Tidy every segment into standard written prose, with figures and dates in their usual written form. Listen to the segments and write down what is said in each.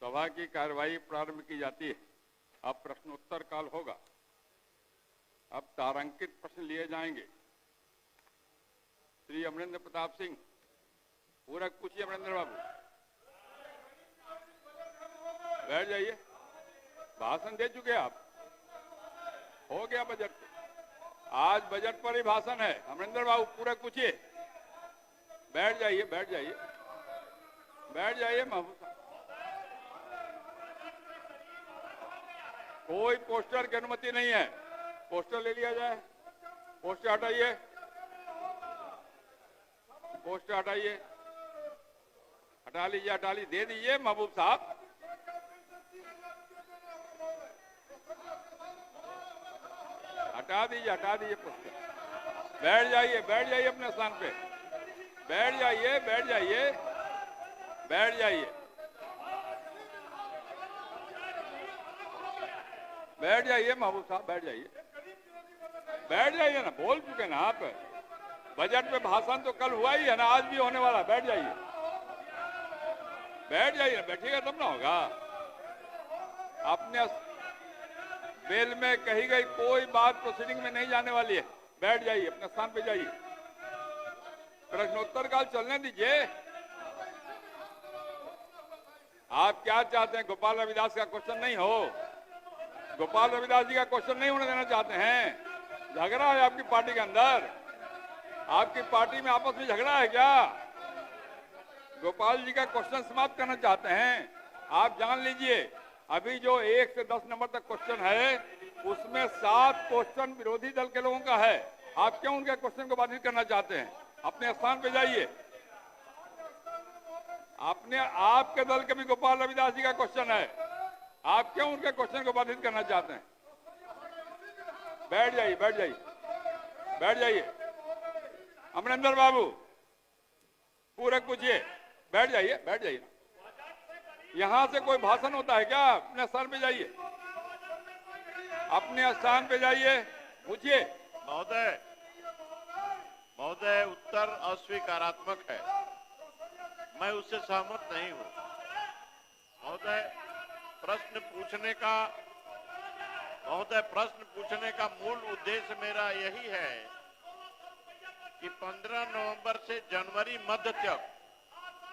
सभा की कार्यवाही प्रारंभ की जाती है। अब प्रश्नोत्तर काल होगा। अब तारांकित प्रश्न लिए जाएंगे। श्री अमरेंद्र प्रताप सिंह, पूरक पूछिए। अमरेंद्र बाबू बैठ जाइए, भाषण दे चुके आप, हो गया बजट। आज बजट पर ही भाषण है। अमरेंद्र बाबू पूरक पूछिए। बैठ जाइए, बैठ जाइए, बैठ जाइए। महबूब साहब, कोई पोस्टर की अनुमति नहीं है। पोस्टर ले लिया जाए। पोस्टर हटाइए, पोस्टर हटाइए, हटा लीजिए, हटा लीजिए, दे दीजिए महबूब साहब। हटा दीजिए पोस्टर। बैठ जाइए, बैठ जाइए अपने स्थान पे। बैठ जाइए, बैठ जाइए, बैठ जाइए, बैठ जाइए महबूब साहब, बैठ जाइए, बैठ जाइए ना। बोल चुके ना आप। बजट पे भाषण तो कल हुआ ही है ना, आज भी होने वाला। बैठ जाइए, बैठ जाइए। बैठिएगा तब ना होगा। अपने बेल में कही गई कोई बात प्रोसीडिंग में नहीं जाने वाली है। बैठ जाइए, अपने स्थान पे जाइए। प्रश्नोत्तर काल चलने दीजिए। आप क्या चाहते हैं? गोपाल रविदास का क्वेश्चन नहीं हो? गोपाल रविदास जी का क्वेश्चन नहीं होने देना चाहते हैं? झगड़ा है आपकी पार्टी के अंदर? आपकी पार्टी में आपस में झगड़ा है क्या? गोपाल जी का क्वेश्चन समाप्त करना चाहते हैं? आप जान लीजिए, अभी जो 1 से 10 नंबर तक क्वेश्चन है, उसमें 7 क्वेश्चन विरोधी दल के लोगों का है। आप क्यों उनके क्वेश्चन को बाधित करना चाहते हैं? अपने स्थान पे जाइए। अपने आपके दल के भी गोपाल रविदास जी का क्वेश्चन है। आप क्यों उनके क्वेश्चन को बाधित करना चाहते हैं? बैठ जाइए, बैठ जाइए, बैठ जाइए। अमरेंद्र बाबू पूरक पूछिए। बैठ जाइए, बैठ जाइए। यहां से कोई भाषण होता है क्या? अपने स्थान पे जाइए, अपने स्थान पे जाइए, पूछिए। महोदय, महोदय, उत्तर अस्वीकारात्मक है। मैं उससे सहमत नहीं हूं। महोदय, प्रश्न पूछने का मूल उद्देश्य मेरा यही है कि 15 नवंबर से जनवरी मध्य तक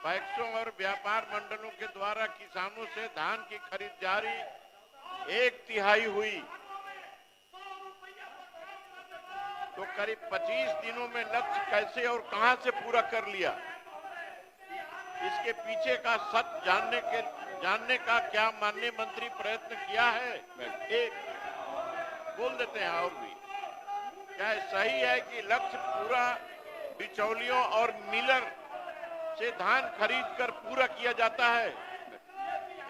पैक्सों और व्यापार मंडलों के द्वारा किसानों से धान की खरीदारी 1/3 हुई, तो करीब 25 दिनों में लक्ष्य कैसे और कहां से पूरा कर लिया? इसके पीछे का सच जानने का क्या माननीय मंत्री प्रयत्न किया है? एक बोल देते हैं। और भी क्या सही है कि लक्ष्य पूरा बिचौलियों और मिलर से धान खरीद कर पूरा किया जाता है?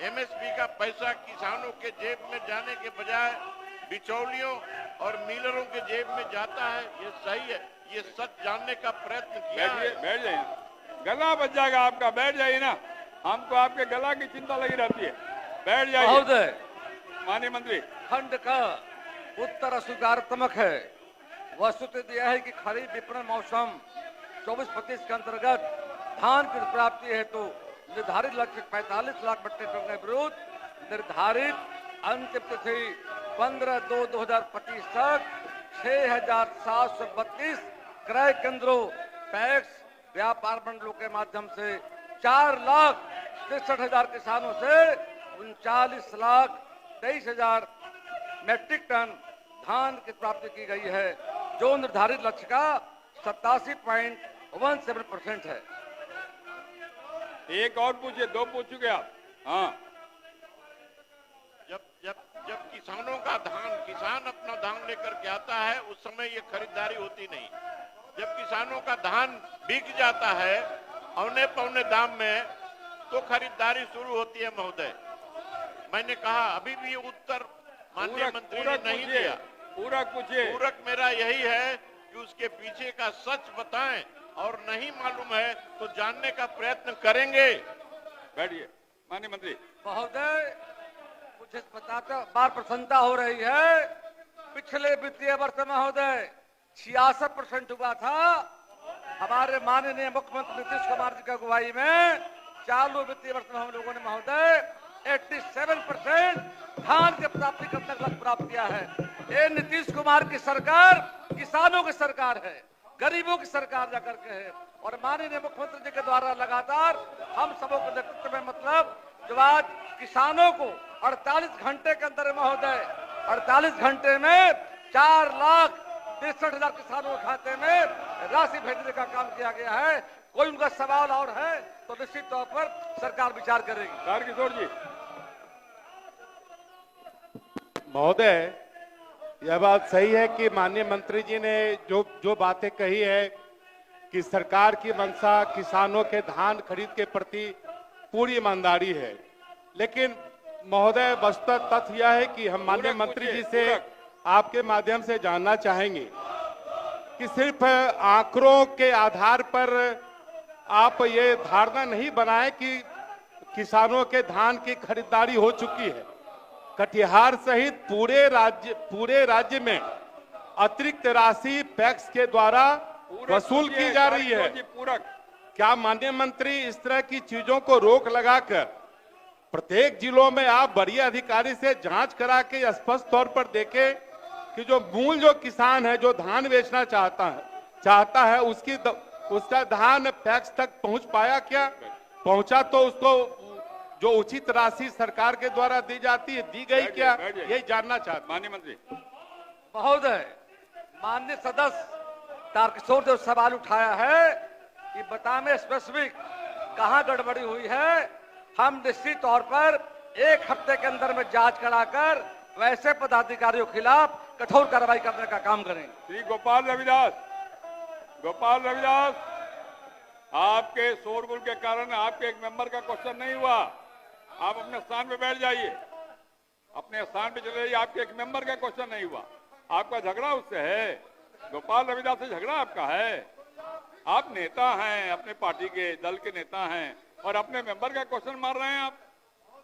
एमएसपी का पैसा किसानों के जेब में जाने के बजाय बिचौलियों और मिलरों के जेब में जाता है, ये सही है? ये सच जानने का प्रयत्न किया है? बैठ जाइए, गला बच जाएगा आपका। बैठ जाइए ना, हमको आपके गला की चिंता लगी रहती है। बैठ जाइए। महोदय, माननीय मंत्री, खंड का उत्तर अस्वीकारात्मक है। वस्तुतः यह है कि खरीफ विपणन मौसम 24-25 के अंतर्गत धान की प्राप्ति हेतु निर्धारित लक्ष्य 45 लाख मीट्रिक टन के विरुद्ध निर्धारित अंतिम तिथि 15/2/2025 तक 6,732 क्रय केंद्रों, पैक्स, व्यापार मंडलों के माध्यम से 4,63,000 किसानों से 39,23,000 मीट्रिक टन धान की प्राप्ति की गई है, जो निर्धारित लक्ष्य का 87.17% है। एक और पूछिए, 2 पूछ चुके आप। हाँ, जब किसानों का किसान अपना धान लेकर के आता है, उस समय ये खरीदारी होती नहीं। जब किसानों का धान बिक जाता है औने पौने दाम में, तो खरीदारी शुरू होती है। महोदय, मैंने कहा अभी भी उत्तर माननीय मंत्री ने नहीं दिया। पूरक पूछिए। पूरक मेरा यही है कि उसके पीछे का सच बताएं, और नहीं मालूम है तो जानने का प्रयत्न करेंगे। बैठिए माननीय मंत्री। महोदय, मुझे बताते बार प्रसन्नता हो रही है। पिछले वित्तीय वर्ष महोदय 66% हुआ था। हमारे माननीय मुख्यमंत्री नीतीश कुमार जी की अगुवाई में चालू वित्तीय वर्ष में हम लोगों ने महोदय प्राप्ति करने का लक्ष्य प्राप्त किया है। ये नीतीश कुमार की सरकार किसानों की सरकार है, गरीबों की सरकार जाकर के है। और माननीय मुख्यमंत्री जी के द्वारा लगातार हम सबों के नेतृत्व में मतलब जो आज किसानों को 48 घंटे के अंदर महोदय 48 घंटे में 4,63,000 किसानों के खाते में राशि भेजने का काम किया गया है। कोई उनका सवाल और है तो निश्चित तौर पर सरकार विचार करेगी। तारकिशोर जी। महोदय, यह बात सही है कि माननीय मंत्री जी ने जो बातें कही है कि सरकार की मंशा किसानों के धान खरीद के प्रति पूरी ईमानदारी है, लेकिन महोदय वस्तुतः तथ्य यह है कि हम माननीय मंत्री जी से आपके माध्यम से जानना चाहेंगे कि सिर्फ आंकड़ों के आधार पर आप ये धारणा नहीं बनाए कि किसानों के धान की खरीदारी हो चुकी है। कटिहार सहित पूरे राज्य में अतिरिक्त राशि पैक्स के द्वारा वसूल की जा रही है। क्या माननीय मंत्री इस तरह की चीजों को रोक लगाकर प्रत्येक जिलों में आप वरीय अधिकारी से जांच करा के स्पष्ट तौर पर देखें कि जो मूल जो किसान है जो धान बेचना चाहता है उसका धान पैक्स तक पहुंच पाया क्या? पहुंचा तो उसको जो उचित राशि सरकार के द्वारा दी जाती है दी गई क्या? यही जानना चाहते। माननीय मंत्री महोदय, माननीय सदस्य तारकिशोर जो सवाल उठाया है कि बताएं स्पेसिफिक कहां गड़बड़ी हुई है, हम निश्चित तौर पर 1 हफ्ते के अंदर में जांच कराकर वैसे पदाधिकारियों के खिलाफ कठोर कार्रवाई करने का काम करेंगे। श्री गोपाल रविदास, आपके शोरगुल के कारण आपके एक मेंबर का क्वेश्चन नहीं हुआ। आप अपने स्थान पे बैठ जाइए, अपने स्थान पे चले जाइए। आपके एक मेंबर का क्वेश्चन नहीं हुआ, आपका झगड़ा उससे है। गोपाल रविदास से झगड़ा आपका है। आप नेता हैं, अपने पार्टी के दल के नेता हैं और अपने मेंबर का क्वेश्चन मार रहे हैं। आप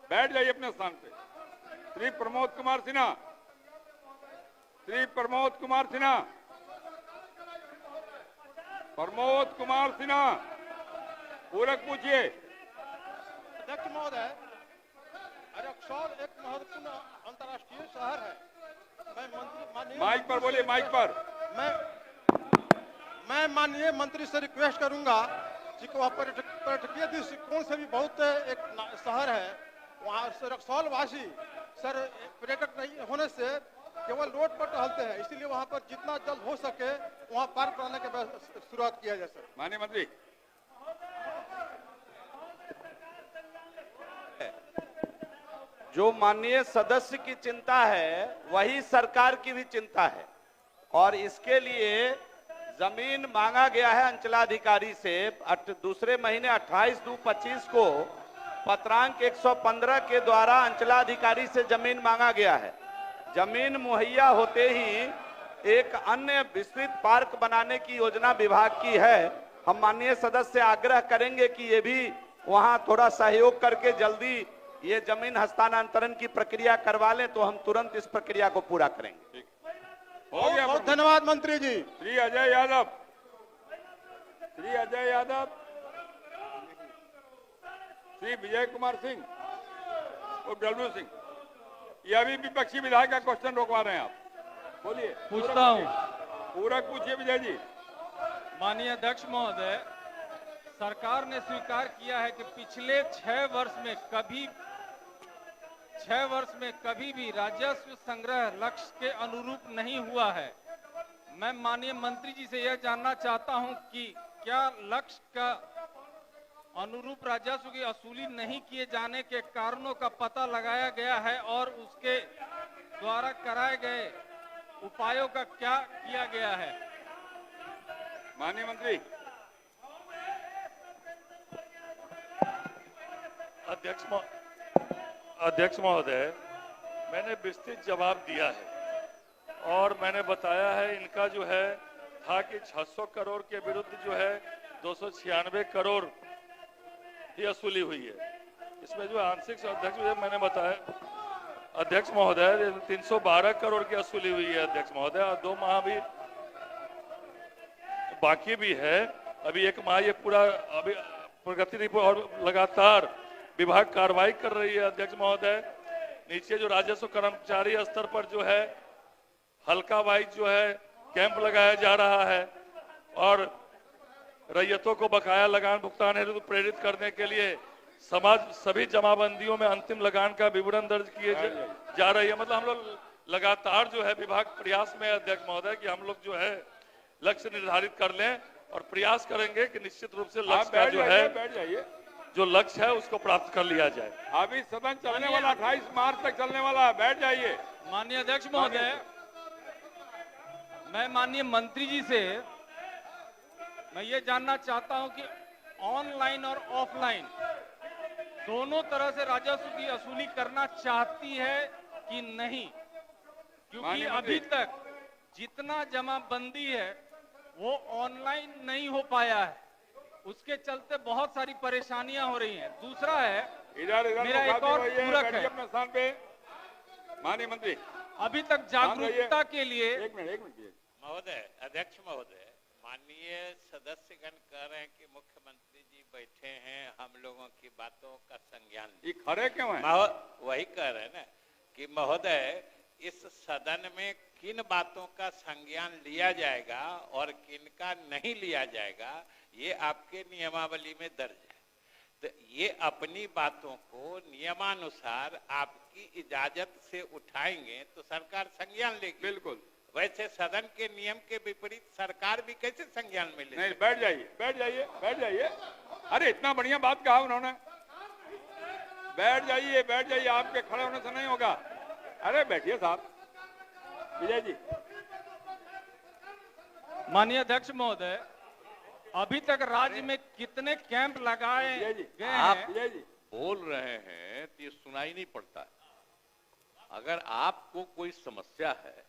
बैठ जाइए अपने स्थान पे। श्री प्रमोद कुमार सिन्हा, पूरक पूछिए। अध्यक्ष महोदय, रक्सौल एक महत्वपूर्ण अंतर्राष्ट्रीय शहर है। माइक पर बोलिए, माइक पर। मैं माननीय मंत्री से रिक्वेस्ट करूंगा कि वह पर्यटकीय दृष्टिकोण से भी बहुत एक शहर है, वहाँ से रक्सौल वासी सर पर्यटक नहीं होने से केवल रोड पर टहलते हैं, इसीलिए वहाँ पर जितना जल्द हो सके वहाँ पार्क बनाने की शुरुआत किया जाए। सर माननीय मंत्री, जो माननीय सदस्य की चिंता है वही सरकार की भी चिंता है और इसके लिए जमीन मांगा गया है अंचलाधिकारी से। दूसरे महीने 28/2/25 को पत्रांक 115 के द्वारा अंचलाधिकारी से जमीन मांगा गया है। जमीन मुहैया होते ही एक अन्य विस्तृत पार्क बनाने की योजना विभाग की है। हम माननीय सदस्य से आग्रह करेंगे कि ये भी वहां थोड़ा सहयोग करके जल्दी ये जमीन हस्तांतरण की प्रक्रिया करवा लें तो हम तुरंत इस प्रक्रिया को पूरा करेंगे। हो गया। बहुत धन्यवाद मंत्री जी। श्री अजय यादव, श्री विजय कुमार सिंह और डब्ल्यू सिंह, ये अभी विपक्षी विधायक का क्वेश्चन रोकवा रहे हैं। आप बोलिए। पूछता हूँ। पूरक पूछिए विजय जी। माननीय अध्यक्ष महोदय, सरकार ने स्वीकार किया है कि पिछले 6 वर्ष में कभी भी राजस्व संग्रह लक्ष्य के अनुरूप नहीं हुआ है। मैं माननीय मंत्री जी से यह जानना चाहता हूं कि क्या लक्ष्य का अनुरूप राजस्व की वसूली नहीं किए जाने के कारणों का पता लगाया गया है और उसके द्वारा कराए गए उपायों का क्या किया गया है? माननीय मंत्री। अध्यक्ष महोदय, मैंने विस्तृत जवाब दिया है और मैंने बताया है इनका जो है था कि 600 करोड़ के विरुद्ध जो है 296 करोड़ ही वसूली हुई है। इसमें जो आंशिक अध्यक्ष मैंने बताया अध्यक्ष महोदय 312 करोड़ की वसूली हुई है अध्यक्ष महोदय, और 2 माह भी बाकी भी है। अभी 1 माह ये पूरा अभी प्रगति रिपोर्ट और लगातार विभाग कार्रवाई कर रही है अध्यक्ष महोदय। नीचे जो राजस्व कर्मचारी स्तर पर जो है हल्का वाइज जो है कैंप लगाया जा रहा है और रैयतों को बकाया लगान भुगतान हेतु प्रेरित करने के लिए समाज सभी जमाबंदियों में अंतिम लगान का विवरण दर्ज किए जा रही है। मतलब हम लोग लगातार जो है विभाग प्रयास में है अध्यक्ष महोदय कि हम लोग जो है लक्ष्य निर्धारित कर लें और प्रयास करेंगे कि निश्चित रूप से लक्ष्य का जो है बैठ जाइए, जो लक्ष्य है उसको प्राप्त कर लिया जाए। अभी सदन चलने वाला 28 मार्च तक चलने वाला है, बैठ जाइए। माननीय अध्यक्ष महोदय, मैं माननीय मंत्री जी से मैं ये जानना चाहता हूं कि ऑनलाइन और ऑफलाइन दोनों तरह से राजस्व की वसूली करना चाहती है कि नहीं, क्योंकि अभी तक जितना जमाबंदी है वो ऑनलाइन नहीं हो पाया है, उसके चलते बहुत सारी परेशानियां हो रही हैं। दूसरा है, इधर मेरा एक और पूरक है, अपने स्थान पे माननीय मंत्री, अभी तक जागरूकता के लिए एक मिनट महोदय, अध्यक्ष महोदय, माननीय सदस्यगण कह रहे हैं कि मुख्यमंत्री जी बैठे हैं, हम लोगों की बातों का संज्ञान ये खड़े क्यों हैं? वही कह रहे हैं ना कि महोदय इस सदन में किन बातों का संज्ञान लिया जाएगा और किन का नहीं लिया जाएगा, ये आपके नियमावली में दर्ज है। तो ये अपनी बातों को नियमानुसार आपकी इजाजत से उठाएंगे तो सरकार संज्ञान लेगी। बिल्कुल, वैसे सदन के नियम के विपरीत सरकार भी कैसे संज्ञान में ले? नहीं, बैठ जाइए, बैठ जाइए, बैठ जाइए। अरे इतना बढ़िया बात कहा उन्होंने, बैठ जाइए, बैठ जाइए, आपके खड़े होने से नहीं होगा। अरे बैठिए साहब। विजय जी। माननीय अध्यक्ष महोदय, अभी तक राज्य में कितने कैंप लगाए गए हैं? विजय जी बोल रहे हैं तो ये सुनाई नहीं पड़ता है। अगर आपको कोई समस्या है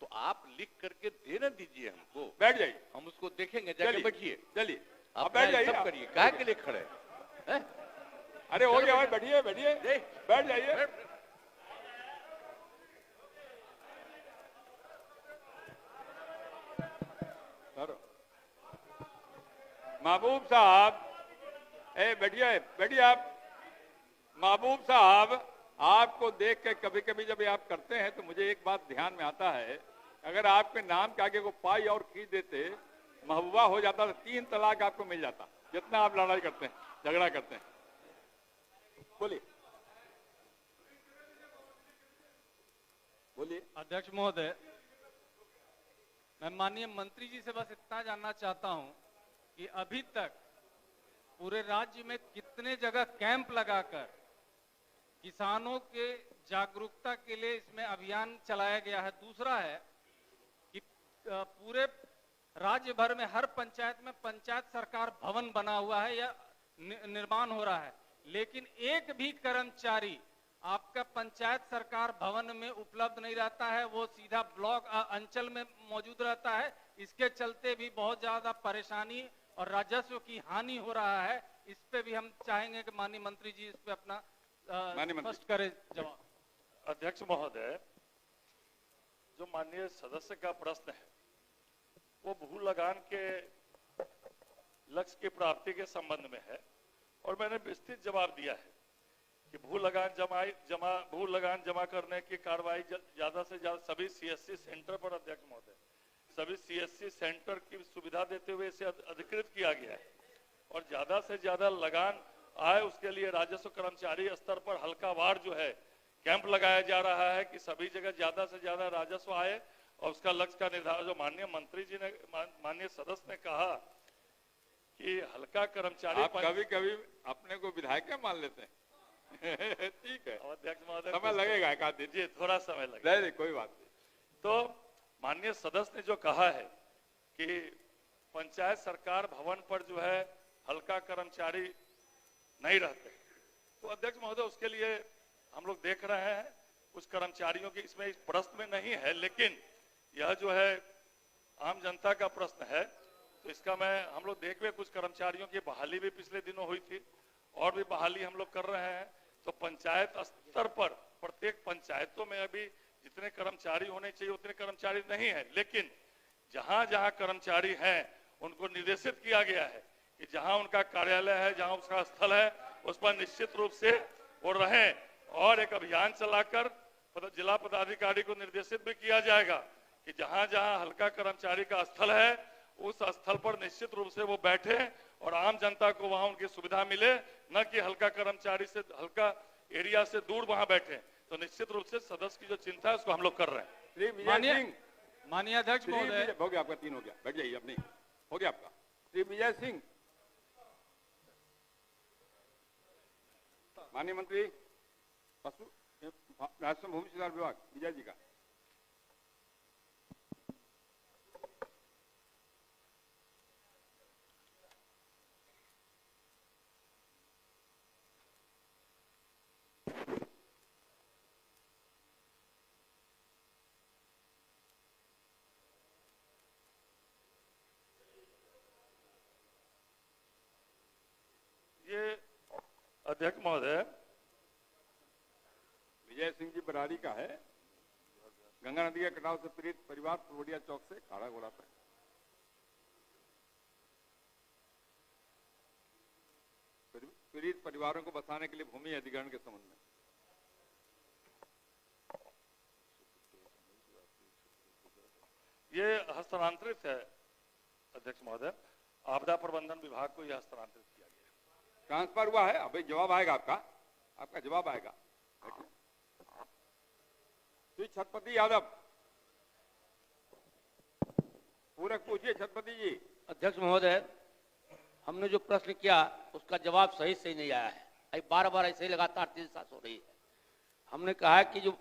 तो आप लिख करके देने दीजिए हमको, बैठ जाइए, हम उसको देखेंगे। जाके बैठिए, चलिए आप बैठ जाइए, सब करिए, काहे के लिए खड़े हैं? अरे हो गया भाई, बैठिए बैठिए, बैठ जाइए। महबूब साहब, बैठिए बैठिए आप। महबूब साहब, आपको देख के कभी कभी जब आप करते हैं तो मुझे एक बात ध्यान में आता है, अगर आपके नाम के आगे को पाई और खींच देते महबूबा हो जाता तो 3 तलाक आपको मिल जाता, जितना आप लड़ाई करते हैं, झगड़ा करते हैं। बोलिए बोलिए। अध्यक्ष महोदय, मैं माननीय मंत्री जी से बस इतना जानना चाहता हूं कि अभी तक पूरे राज्य में कितने जगह कैंप लगाकर किसानों के जागरूकता के लिए इसमें अभियान चलाया गया है। दूसरा है कि पूरे राज्य भर में हर पंचायत में पंचायत सरकार भवन बना हुआ है या निर्माण हो रहा है, लेकिन एक भी कर्मचारी आपका पंचायत सरकार भवन में उपलब्ध नहीं रहता है, वो सीधा ब्लॉक अंचल में मौजूद रहता है। इसके चलते भी बहुत ज्यादा परेशानी और राजस्व की हानि हो रहा है। इस पे भी हम चाहेंगे कि माननीय मंत्री जी इस पे अपना स्पष्ट करें जवाब। अध्यक्ष महोदय, जो माननीय सदस्य का प्रश्न है वो भू लगान के लक्ष्य की प्राप्ति के संबंध में है और मैंने विस्तृत जवाब दिया है कि भू लगान जमा करने की कार्रवाई ज्यादा से ज्यादा सभी सीएससी सेंटर पर, अध्यक्ष महोदय, सभी सीएससी सेंटर की सुविधा देते हुए इसे अधिकृत किया गया है और ज्यादा से ज्यादा लगान आए उसके लिए राजस्व कर्मचारी स्तर पर हल्कावार जो है कैंप लगाया जा रहा है कि सभी जगह ज्यादा से ज्यादा राजस्व आए और उसका लक्ष्य का निर्धारण, जो माननीय मंत्री जी ने, माननीय सदस्य ने कहा कि हल्का कर्मचारी, आप कभी कभी अपने को विधायक मान लेते हैं। ठीक है अध्यक्ष महोदय, समय लगेगा, एक आध दिन जी थोड़ा समय लगेगा, नहीं कोई बात नहीं। तो माननीय सदस्य ने जो कहा है कि पंचायत सरकार भवन पर जो है हल्का कर्मचारी नहीं रहते, तो अध्यक्ष महोदय उसके लिए हम लोग देख रहे हैं कुछ कर्मचारियों की, इसमें इस प्रश्न में नहीं है लेकिन यह जो है आम जनता का प्रश्न है, तो इसका हम लोग देख रहे, कुछ कर्मचारियों की बहाली भी पिछले दिनों हुई थी और भी बहाली हम लोग कर रहे हैं। तो पंचायत स्तर पर प्रत्येक पंचायतों में अभी जितने कर्मचारी होने चाहिए उतने कर्मचारी नहीं है, लेकिन जहां जहां कर्मचारी हैं उनको निर्देशित किया गया है कि जहां उनका कार्यालय है, जहां उसका स्थल है, उस पर निश्चित रूप से वो रहें और एक अभियान चलाकर जिला पदाधिकारी को निर्देशित भी किया जाएगा कि जहां जहां हल्का कर्मचारी का स्थल है उस स्थल पर निश्चित रूप से वो बैठे और आम जनता को वहां उनकी सुविधा मिले, न कि हल्का कर्मचारी से हल्का एरिया से दूर वहां बैठे। तो निश्चित रूप से सदस्य की जो चिंता है उसको हम लोग कर रहे हैं। श्री विजय सिंह, माननीय अध्यक्ष महोदय, हो गया आपका 3 हो गया, बैठ जाइए अपनी, हो गया आपका। श्री विजय सिंह, माननीय मंत्री पशु राजस्व भूमि सुधार विभाग विजय जी का। ये अध्यक्ष महोदय, विजय सिंह जी बरारी का है। गंगा नदी के कटाव से पीड़ित परिवार पुरवड़िया चौक से खाड़ा घोड़ा पर पीड़ित परिवारों को बसाने के लिए भूमि अधिग्रहण के संबंध में। ये हस्तांतरित है अध्यक्ष महोदय, आपदा प्रबंधन विभाग को यह हस्तांतरित किया गया। ट्रांसफर हुआ है, अभी जवाब आएगा आपका, आपका जवाब आएगा। श्री छत्रपति यादव, पूरक पूछिए छत्रपति जी। अध्यक्ष महोदय, हमने जो प्रश्न किया उसका जवाब सही से नहीं आया है। बार बार ऐसे ही लगातार 3 साल हो रही है। हमने कहा कि जो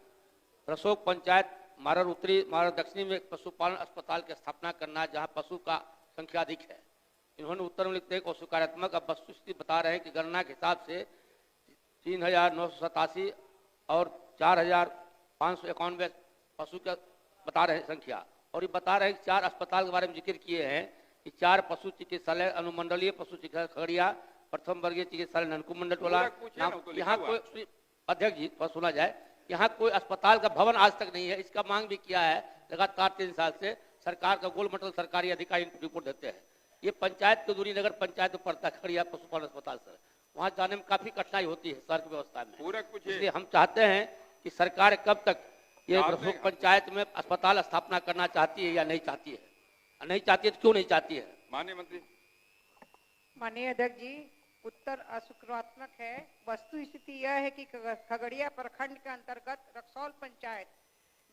रसोग पंचायत मारर उत्तरी मारर दक्षिणी में एक पशुपालन अस्पताल की स्थापना करना है जहां पशु का संख्या अधिक है। इन्होंने उत्तर में लिखते हैं और स्वीकारात्मक अब वस्तुस्थिति बता रहे हैं कि गणना के हिसाब से 3,987 और 4,591 पशु का बता रहे हैं संख्या। और ये बता रहे हैं कि 4 अस्पताल के बारे में जिक्र किए हैं कि 4 पशु चिकित्सालय अनुमंडलीय पशु चिकित्सालय खगड़िया, प्रथम वर्गीय चिकित्सालय ननकू मंडल टोला। यहाँ कोई अध्यक्ष जी पर सुना जाए, यहाँ कोई अस्पताल का भवन आज तक नहीं है। इसका मांग भी किया है लगातार 3 साल से। सरकार का गोल मटल सरकारी अधिकारी रिपोर्ट देते हैं। ये पंचायत की दूरी नगर पंचायत में पड़ता है खगड़िया पशुपालन अस्पताल से, वहाँ जाने में काफी कठिनाई होती है शहर की व्यवस्था में। इसलिए हम चाहते हैं कि सरकार कब तक ये रसोग पंचायत में अस्पताल स्थापना करना चाहती है या नहीं चाहती है, नहीं चाहती है तो क्यों नहीं चाहती है। माननीय मंत्री। माननीय अध्यक्ष जी, उत्तर असकारात्मक है। वस्तु स्थिति यह है कि खगड़िया प्रखंड के अंतर्गत रक्सौल पंचायत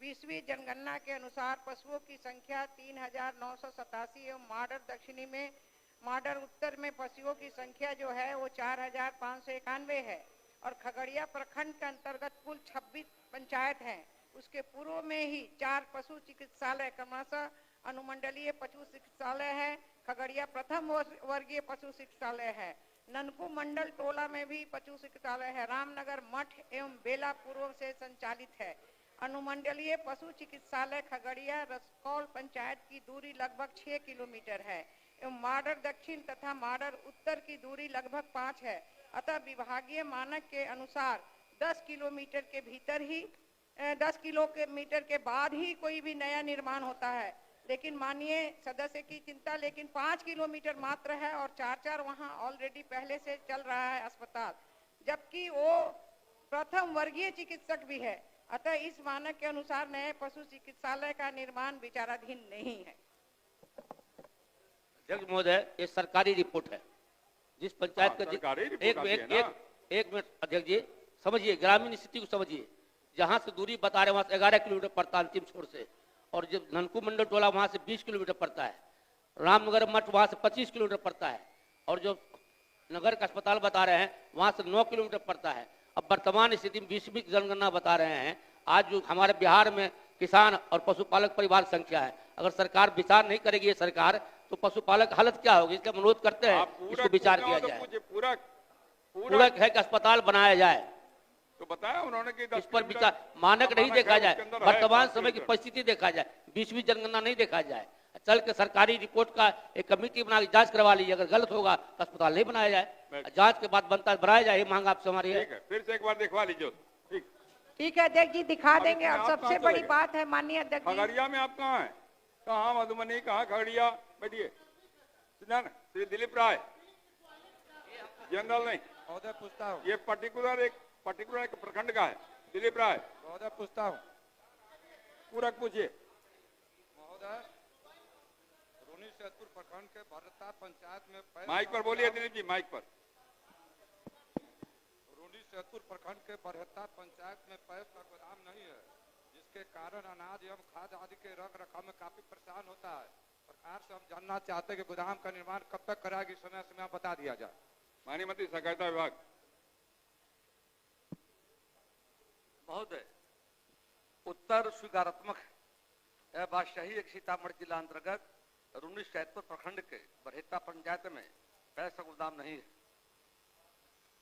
20वीं जनगणना के अनुसार पशुओं की संख्या 3,987 एवं माडर दक्षिणी में माडर उत्तर में पशुओं की संख्या जो है वो 4,591 है। और खगड़िया प्रखंड के अंतर्गत कुल 26 पंचायत हैं। उसके पूर्व में ही 4 पशु चिकित्सालय क्रमशः अनुमंडलीय पशु चिकित्सालय है, खगड़िया प्रथम वर्गीय पशु चिकित्सालय है, ननकू मंडल टोला में भी पशु चिकित्सालय है, रामनगर मठ एवं बेला पूर्व से संचालित है। अनुमंडलीय पशु चिकित्सालय खगड़िया रसकौल पंचायत की दूरी लगभग 6 किलोमीटर है एवं माडर दक्षिण तथा माडर उत्तर की दूरी लगभग 5 है। अतः विभागीय मानक के अनुसार 10 किलोमीटर के भीतर ही 10 किलोमीटर के बाद ही कोई भी नया निर्माण होता है। लेकिन माननीय सदस्य की चिंता, लेकिन 5 किलोमीटर मात्र है और 4 वहां ऑलरेडी पहले से चल रहा है अस्पताल, जबकि वो प्रथम वर्गीय चिकित्सक भी है। अतः इस मानक के अनुसार नए पशु चिकित्सालय का निर्माण विचाराधीन नहीं है। अध्यक्ष महोदय, ये सरकारी रिपोर्ट है। जिस पंचायत का एक मिनट अध्यक्ष जी समझिए, ग्रामीण स्थिति को समझिए। जहां से दूरी बता रहे वहां से 11 किलोमीटर पड़ता है अंतिम छोर से, और जब ननकू मंडल टोला वहां से 20 किलोमीटर पड़ता है, रामनगर मठ वहां से 25 किलोमीटर पड़ता है, और जो नगर का अस्पताल बता रहे हैं वहां से 9 किलोमीटर पड़ता है। अब वर्तमान स्थिति में 20वीं जनगणना बता रहे हैं। आज जो हमारे बिहार में किसान और पशुपालक परिवार संख्या है, अगर सरकार विचार नहीं करेगी ये सरकार, तो पशुपालक हालत क्या होगी। इसका अनुरोध करते हैं इसको विचार किया जाए। पूरक है कि अस्पताल बनाया जाए, तो बताया उन्होंने कि इस पर विचार मानक नहीं देखा जाए, वर्तमान समय की परिस्थिति देखा जाए, 20वीं जनगणना नहीं देखा जाए। चल के सरकारी रिपोर्ट का एक कमेटी बना के जांच करवा लीजिए, अगर गलत होगा तो अस्पताल नहीं बनाया जाए, जांच के बाद बनता बनाया जाए। ये मांग आपसे हमारी है। फिर से एक बार दिखवा लीजिए। ठीक है अध्यक्ष जी, दिखा देंगे। और सबसे बड़ी बात है माननीय अध्यक्ष जी, खगड़िया में आप कहाँ हैं? कहाँ मधुबनी, कहाँ खगड़िया? बैठिए। श्री दिलीप राय, जनरल नहीं महोदय पूछता हूँ, ये पर्टिकुलर एक पर्टिकुलर प्रखंड का है। दिलीप राय महोदय पूछता हूँ। पूरक पूछिए। महोदय, रूनी सैदपुर प्रखंड के भरता पंचायत में माइक पर बोलिए दिलीप जी, माइक पर। रूनी सैदपुर प्रखंड के बरहत्ता पंचायत में पैप का गोदाम नहीं है, जिसके कारण अनाज एवं खाद्य आदि के रख रखाव में काफी परेशान होता है। सरकार से हम जानना चाहते हैं कि गोदाम का निर्माण कब तक कराएगी, समय समय बता दिया जाए। माननीय मंत्री सहकारिता विभाग। महोदय, उत्तर स्वीकारात्मक है। यह बात सही है कि सीतामढ़ी जिला अंतर्गत रूनी सैदपुर प्रखंड के बरहेता पंचायत में पैक्स का गोदाम नहीं है।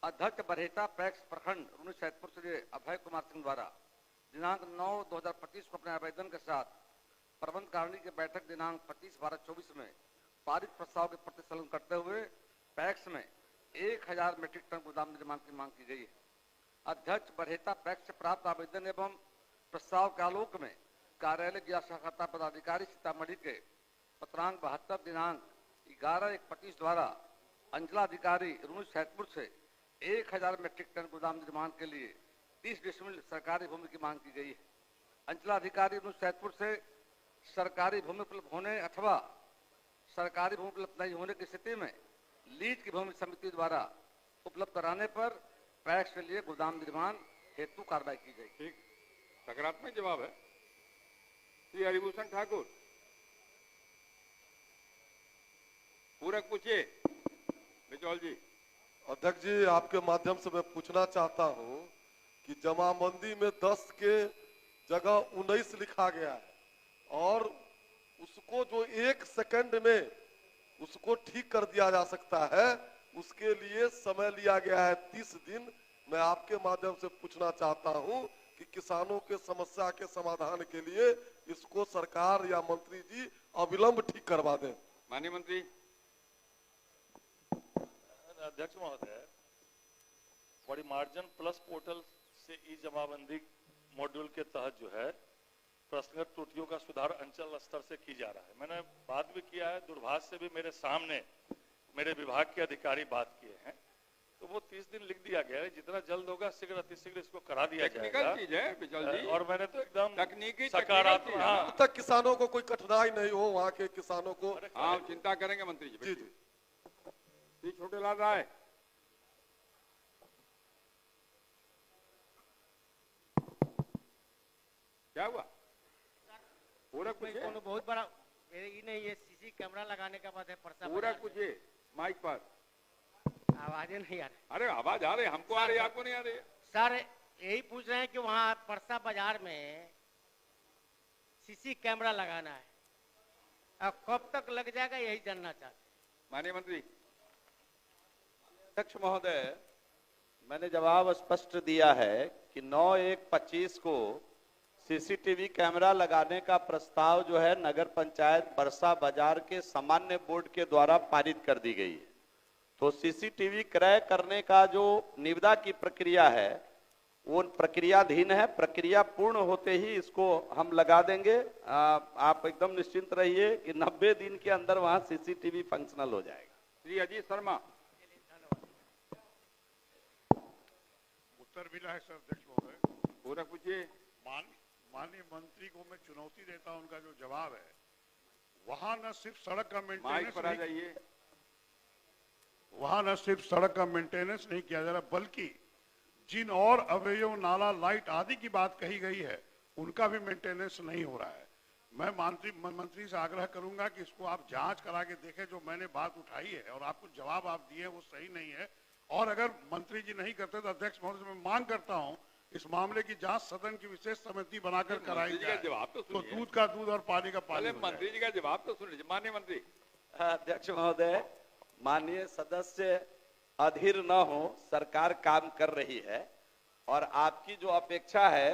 अध्यक्ष बरहेता पैक्स प्रखंड रूनी सैदपुर से अभय कुमार सिंह द्वारा दिनांक 9/2025 को अपने आवेदन के साथ प्रबंध कारिणी की बैठक दिनांक 25/12/24 में पारित प्रस्ताव के प्रतिसलन करते हुए पैक्स में 1000 मीट्रिक टन गोदाम निर्माण की मांग की गई है। अध्यक्ष बरहेता पैक्स से प्राप्त आवेदन एवं प्रस्ताव के आलोक में कार्यालय जिला सहकारिता पदाधिकारी सीतामढ़ी के पत्रांक 72 दिनांक 11/1/25 द्वारा अंचलाधिकारी रूनी सैदपुर से 1000 मीट्रिक टन गोदाम निर्माण के लिए 30 डिसमिल सरकारी भूमि की मांग की गई है। अंचलाधिकारी रूनी सैदपुर से सरकारी भूमि उपलब्ध होने अथवा सरकारी भूमि उपलब्ध नहीं होने की स्थिति में लीज की भूमि समिति द्वारा उपलब्ध कराने पर पैक्स के लिए गोदाम निर्माण हेतु कार्रवाई की जाएगी। ठीक, सकारात्मक जवाब है। श्री हरिभूषण ठाकुर पूरक पूछिए। बिजौल जी। अध्यक्ष जी, आपके माध्यम से मैं पूछना चाहता हूं कि जमाबंदी में 10 के जगह 19 लिखा गया है और उसको जो 1 सेकंड में उसको ठीक कर दिया जा सकता है, उसके लिए समय लिया गया है 30 दिन। मैं आपके माध्यम से पूछना चाहता हूं कि किसानों के समस्या के समाधान के लिए इसको सरकार या मंत्री जी अविलंब ठीक करवा दें। माननीय मंत्री। अध्यक्ष महोदय, बड़ी मार्जिन प्लस पोर्टल से ई जमाबंदी मॉड्यूल के तहत जो है प्रश्नगत त्रुटियों का सुधार अंचल स्तर से की जा रहा है। मैंने बात भी किया है, दूरभाष से भी मेरे सामने मेरे विभाग के अधिकारी बात किए हैं, तो वो 30 दिन लिख दिया गया है। जितना जल्द होगा शीघ्र अतिशीघ्र इसको करा दिया जाएगा। चीज है बिजौल जी। और मैंने तो एकदम तकनीकी सकारात्मक। अब तक किसानों को कोई कठिनाई नहीं हो, वहाँ के किसानों को। हाँ, चिंता करेंगे मंत्री जी। जी जी। श्री छोटेलाल राय। क्या हुआ? पूरक पूछिए। बहुत बड़ा नहीं, ये सीसी कैमरा लगाने का बात है। पूरक पूछिए माइक पर। आवाजें नहीं आ रही। अरे आवाज आ रही, हमको आ रही, आपको नहीं आ रही। सर यही पूछ रहे हैं कि वहाँ परसा बाजार में सीसी कैमरा लगाना है, अब कब तक लग जाएगा यही जानना चाहते। माननीय मंत्री। अध्यक्ष महोदय, मैंने जवाब स्पष्ट दिया है कि 9/1/25 को सीसीटीवी कैमरा लगाने का प्रस्ताव जो है नगर पंचायत परसा बाजार के सामान्य बोर्ड के द्वारा पारित कर दी गई है। तो सीसीटीवी क्रय करने का जो निविदा की प्रक्रिया है वो प्रक्रियाधीन है। प्रक्रिया पूर्ण होते ही इसको हम लगा देंगे। आप एकदम निश्चिंत रहिए कि 90 दिन के अंदर वहां सीसीटीवी फंक्शनल हो जाएगा। श्री अजीत शर्मा। उत्तर मिला है सर अध्यक्ष महोदय। पूरा पूछिए। माननीय मंत्री को मैं चुनौती देता हूं, उनका जो जवाब है वहां न सिर्फ सड़क का मेंटेनेंस पर आ जाइए, वहां न सिर्फ सड़क का मेंटेनेंस नहीं किया जा रहा, बल्कि जिन और अवयव नाला लाइट आदि की बात कही गई है उनका भी मेंटेनेंस नहीं हो रहा है। मैं मंत्री से आग्रह करूंगा कि इसको आप जांच करा के देखें। जो मैंने बात उठाई है और आपको जवाब आप दिए वो सही नहीं है, और अगर मंत्री जी नहीं करते तो अध्यक्ष महोदय से मैं मांग करता हूं इस मामले की जांच सदन की विशेष समिति बनाकर कराई जाए। जवाब तो दूध का दूध और पानी का पानी। मंत्री जी का जवाब तो सुनिए। माननीय मंत्री। अध्यक्ष महोदय, माननीय सदस्य अधीर न हो, सरकार काम कर रही है और आपकी जो अपेक्षा है,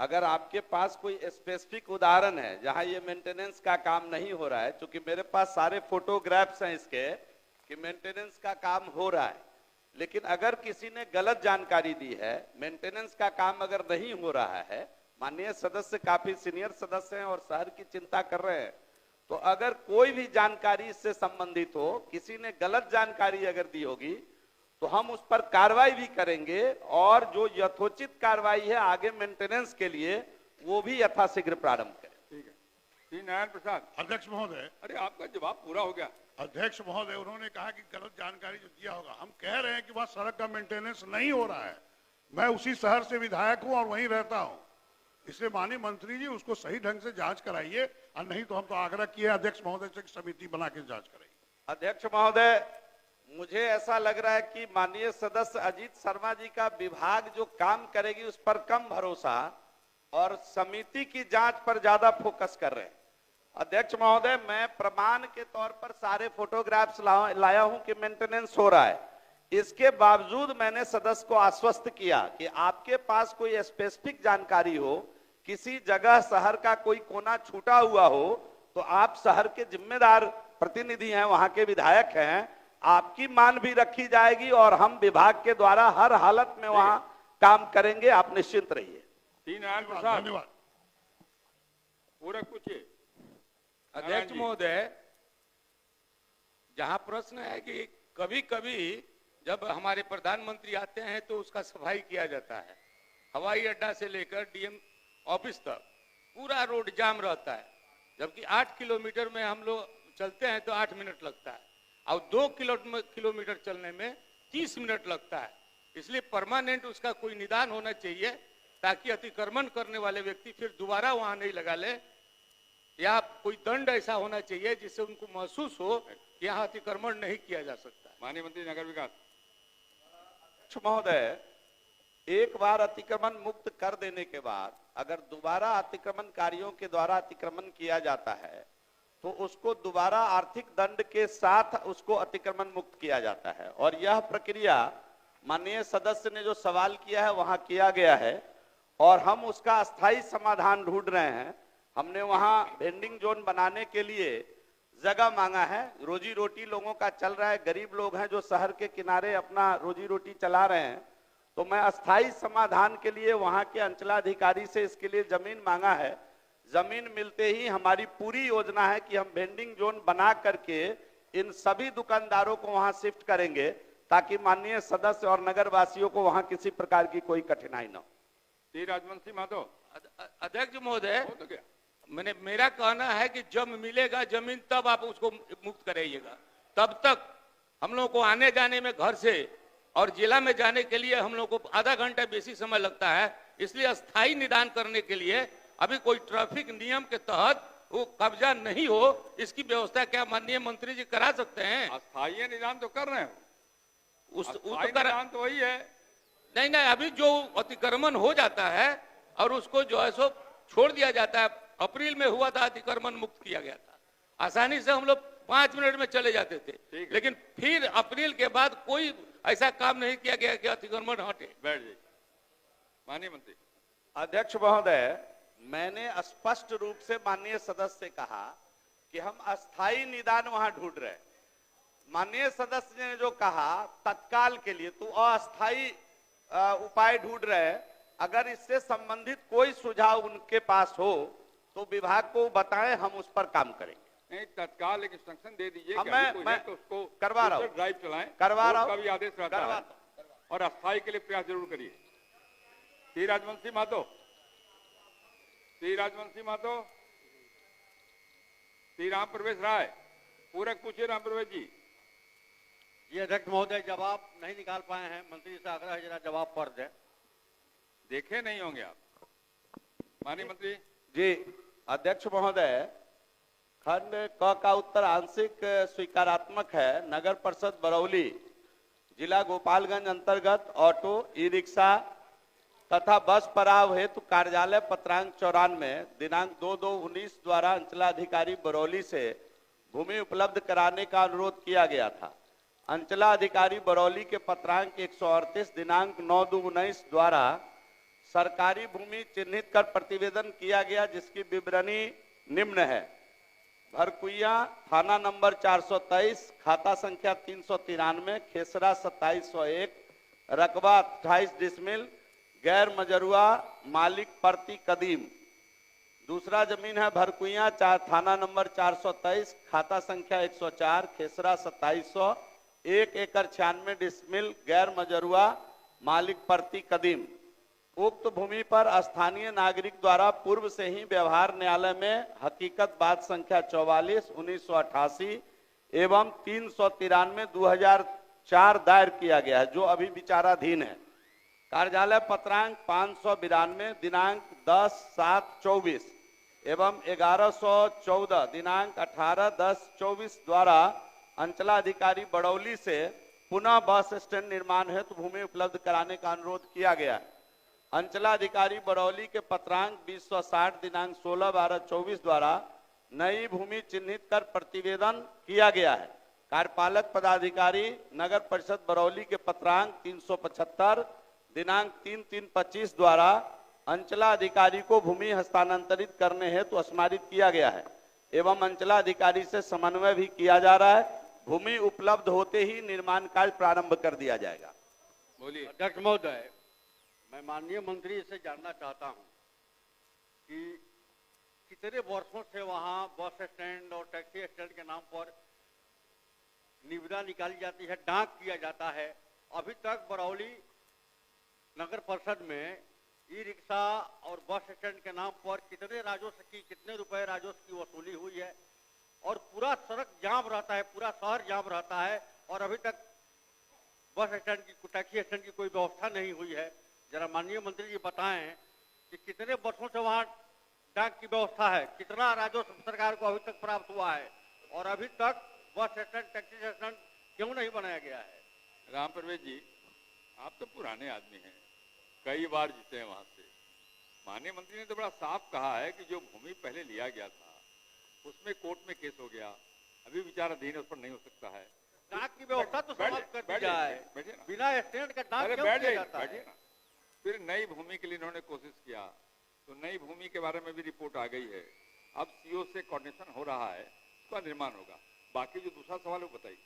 अगर आपके पास कोई स्पेसिफिक उदाहरण है जहां ये मेंटेनेंस का काम नहीं हो रहा है, क्योंकि मेरे पास सारे फोटोग्राफ्स हैं इसके कि मेंटेनेंस का काम हो रहा है, लेकिन अगर किसी ने गलत जानकारी दी है, मेंटेनेंस का काम अगर नहीं हो रहा है, माननीय सदस्य काफी सीनियर सदस्य हैं और शहर की चिंता कर रहे हैं, तो अगर कोई भी जानकारी इससे संबंधित हो, किसी ने गलत जानकारी अगर दी होगी तो हम उस पर कार्रवाई भी करेंगे और जो यथोचित कार्रवाई है आगे मेंटेनेंस के लिए वो भी यथाशीघ्र प्रारंभ करें। ठीक है। श्री नारायण प्रसाद। अध्यक्ष महोदय, अरे आपका जवाब पूरा हो गया। अध्यक्ष महोदय, उन्होंने कहा कि गलत जानकारी जो दिया होगा, हम कह रहे हैं कि वहाँ सड़क का मेंटेनेंस नहीं हो रहा है। मैं उसी शहर से विधायक हूँ और वहीं रहता हूँ, इसलिए माननीय मंत्री जी उसको सही ढंग से जांच कराइए, और नहीं तो हम तो आग्रह किए अध्यक्ष महोदय से समिति बना के जांच कराइए। अध्यक्ष महोदय, मुझे ऐसा लग रहा है कि माननीय सदस्य अजीत शर्मा जी का विभाग जो काम करेगी उस पर कम भरोसा और समिति की जांच पर ज्यादा फोकस कर रहे हैं। अध्यक्ष महोदय, मैं प्रमाण के तौर पर सारे फोटोग्राफ्स लाया हूं कि मेंटेनेंस हो रहा है। इसके बावजूद मैंने सदस्य को आश्वस्त किया कि आपके पास कोई स्पेसिफिक जानकारी हो, किसी जगह शहर का कोई कोना छूटा हुआ हो, तो आप शहर के जिम्मेदार प्रतिनिधि हैं, वहां के विधायक हैं, आपकी मान भी रखी जाएगी और हम विभाग के द्वारा हर हालत में वहां काम करेंगे, आप निश्चिंत रहिए। श्री नारायण प्रसाद। धन्यवाद। पूरा पूछिए। अध्यक्ष महोदय, जहां प्रश्न है कि कभी कभी जब हमारे प्रधानमंत्री आते हैं तो उसका सफाई किया जाता है, हवाई अड्डा से लेकर डीएम ऑफिस तक पूरा रोड जाम रहता है, जबकि 8 किलोमीटर में हम लोग चलते हैं तो 8 मिनट लगता है और 2 किलोमीटर चलने में 30 मिनट लगता है। इसलिए परमानेंट उसका कोई निदान होना चाहिए ताकि अतिक्रमण करने वाले व्यक्ति फिर दोबारा वहां नहीं लगा ले, या कोई दंड ऐसा होना चाहिए जिससे उनको महसूस हो कि यहाँ अतिक्रमण नहीं किया जा सकता। माननीय मंत्री नगर विकास। महोदय, एक बार अतिक्रमण मुक्त कर देने के बाद अगर दोबारा अतिक्रमणकारियों के द्वारा अतिक्रमण किया जाता है तो उसको दोबारा आर्थिक दंड के साथ उसको अतिक्रमण मुक्त किया जाता है। और यह प्रक्रिया माननीय सदस्य ने जो सवाल किया है वहां किया गया है और हम उसका अस्थायी समाधान ढूंढ रहे हैं। हमने वहां वेंडिंग जोन बनाने के लिए जगह मांगा है, रोजी रोटी लोगों का चल रहा है, गरीब लोग हैं जो शहर के किनारे अपना रोजी रोटी चला रहे हैं, तो मैं अस्थायी समाधान के लिए वहां के अंचलाधिकारी से इसके लिए जमीन मांगा है। जमीन मिलते ही हमारी पूरी योजना है कि हम वेंडिंग जोन बना करके इन सभी दुकानदारों को वहां शिफ्ट करेंगे ताकि माननीय सदस्य और नगर वासियों को वहां किसी प्रकार की कोई कठिनाई न हो। श्री राजवंशी माधव। अध्यक्ष महोदय, मेरा कहना है कि जब मिलेगा जमीन तब आप उसको मुक्त कराइएगा, तब तक हम लोगों को आने जाने में घर से और जिला में जाने के लिए हम लोग को आधा घंटा बेसी समय लगता है। इसलिए अस्थायी निदान करने के लिए अभी कोई ट्रैफिक नियम के तहत वो कब्जा नहीं हो, इसकी व्यवस्था क्या माननीय मंत्री जी करा सकते हैं? अस्थायी निदान तो कर रहे हैं, निदान तो वही है। नहीं, अभी जो अतिक्रमण हो जाता है और उसको जो है सो छोड़ दिया जाता है। अप्रैल में हुआ था, अतिक्रमण मुक्त किया गया था, आसानी से हम लोग 5 मिनट में चले जाते थे, लेकिन फिर अप्रैल के बाद कोई ऐसा काम नहीं किया गया कि अतिक्रमण हटे। बैठ जाइए माननीय मंत्री। अध्यक्ष महोदय, मैंने स्पष्ट रूप से माननीय सदस्य से कहा कि हम अस्थायी निदान वहां ढूंढ रहे हैं। माननीय सदस्य ने जो कहा तत्काल के लिए, तो अस्थायी उपाय ढूंढ रहे हैं। अगर इससे संबंधित कोई सुझाव उनके पास हो तो विभाग को बताएं, हम उस पर काम करेंगे। नहीं, तत्काल एक इंस्ट्रक्शन दे दीजिए कि मैं तो उसको करवा रहा हूं, ड्राइव चलाएं, करवा रहा हूं, का भी आदेश रहता है, और अस्थायी के लिए प्रयास जरूर करिए। श्री राजवंशी माधव। श्री राजवंशी माधव। श्री राम प्रवेश राय। पूरक पूछिए राम प्रवेश जी। ये अध्यक्ष महोदय जवाब नहीं निकाल पाए हैं, मंत्री से आग्रह है जरा जवाब पढ़ दें। देखे नहीं होंगे आप माननीय मंत्री जी। अध्यक्ष महोदय, खंड क का उत्तर आंशिक स्वीकारात्मक है। नगर परिषद बरौली, जिला गोपालगंज अंतर्गत ऑटो, ई रिक्शा तथा बस पड़ाव हेतु कार्यालय पत्रांक 94 दिनांक 2/2/19 द्वारा अंचलाधिकारी बरौली से भूमि उपलब्ध कराने का अनुरोध किया गया था। अंचलाधिकारी बरौली के पत्रांक 138 दिनांक 9/2/19 द्वारा सरकारी भूमि चिन्हित कर प्रतिवेदन किया गया, जिसकी विवरणी निम्न है। भरकुइया, थाना नंबर 423, खाता संख्या 393, खेसरा 2701, रकबा 28 डिसमिल, गैर मजरुआ, मालिक प्रति कदीम। दूसरा जमीन है भरकुइया, थाना नंबर 423, खाता संख्या 104, खेसरा 2700, 1 एकड़ 96 डिसमिल गैर मजरुआ मालिक प्रति कदीम। उक्त भूमि पर स्थानीय नागरिक द्वारा पूर्व से ही व्यवहार न्यायालय में हकीकत बात संख्या 44/1988 एवं 393/2004 दायर किया गया है, जो अभी विचाराधीन है। कार्यालय पत्रांक 592 दिनांक 10/7/24 एवं 1114 दिनांक 18/10/24 द्वारा अंचलाधिकारी बरौली से पुनः बस स्टैंड निर्माण हेतु भूमि उपलब्ध कराने का अनुरोध किया गया है। अंचलाधिकारी बरौली के पत्रांक 2060 दिनांक 16/12/24 द्वारा नई भूमि चिन्हित कर प्रतिवेदन किया गया है। कार्यपालक पदाधिकारी नगर परिषद बरौली के पत्रांक 375 दिनांक 3/3/25 द्वारा अंचलाधिकारी को भूमि हस्तांतरित करने हेतु स्मारित किया गया है एवं अंचलाधिकारी से समन्वय भी किया जा रहा है। भूमि उपलब्ध होते ही निर्माण कार्य प्रारंभ कर दिया जाएगा। बोलिए। अध्यक्ष महोदय, मैं माननीय मंत्री से जानना चाहता हूं कि कितने वर्षों से वहां बस स्टैंड और टैक्सी स्टैंड के नाम पर निविदा निकाली जाती है, डाक किया जाता है। अभी तक बरौली नगर परिषद में ई रिक्शा और बस स्टैंड के नाम पर कितने राजस्व की, कितने रुपए राजस्व की वसूली हुई है और पूरा सड़क जाम रहता है, पूरा शहर जाम रहता है और अभी तक बस स्टैंड की, टैक्सी स्टैंड की कोई व्यवस्था नहीं हुई है। जरा माननीय मंत्री जी बताएं कि कितने वर्षों से वहां डाक की व्यवस्था है, कितना राजस्व सरकार को अभी तक प्राप्त हुआ है और अभी तक बस स्टैंड, टैक्सी स्टैंड क्यों नहीं बनाया गया है? राम प्रवेश जी, आप तो पुराने आदमी हैं, कई बार जीते हैं वहां से। माननीय मंत्री ने तो बड़ा साफ कहा है कि जो भूमि पहले लिया गया था उसमें कोर्ट में केस हो गया, अभी विचाराधीन है, उस पर नहीं हो सकता है। डाक की व्यवस्था तो समाप्त कर दी जाए, बिना स्टैंड का डाक क्यों किया जाता है? फिर नई भूमि के लिए इन्होंने कोशिश किया तो नई भूमि के बारे में भी रिपोर्ट आ गई है। अब सीओ से कोऑर्डिनेशन हो रहा है, उसका निर्माण होगा। बाकी जो दूसरा सवाल है वो बताइए।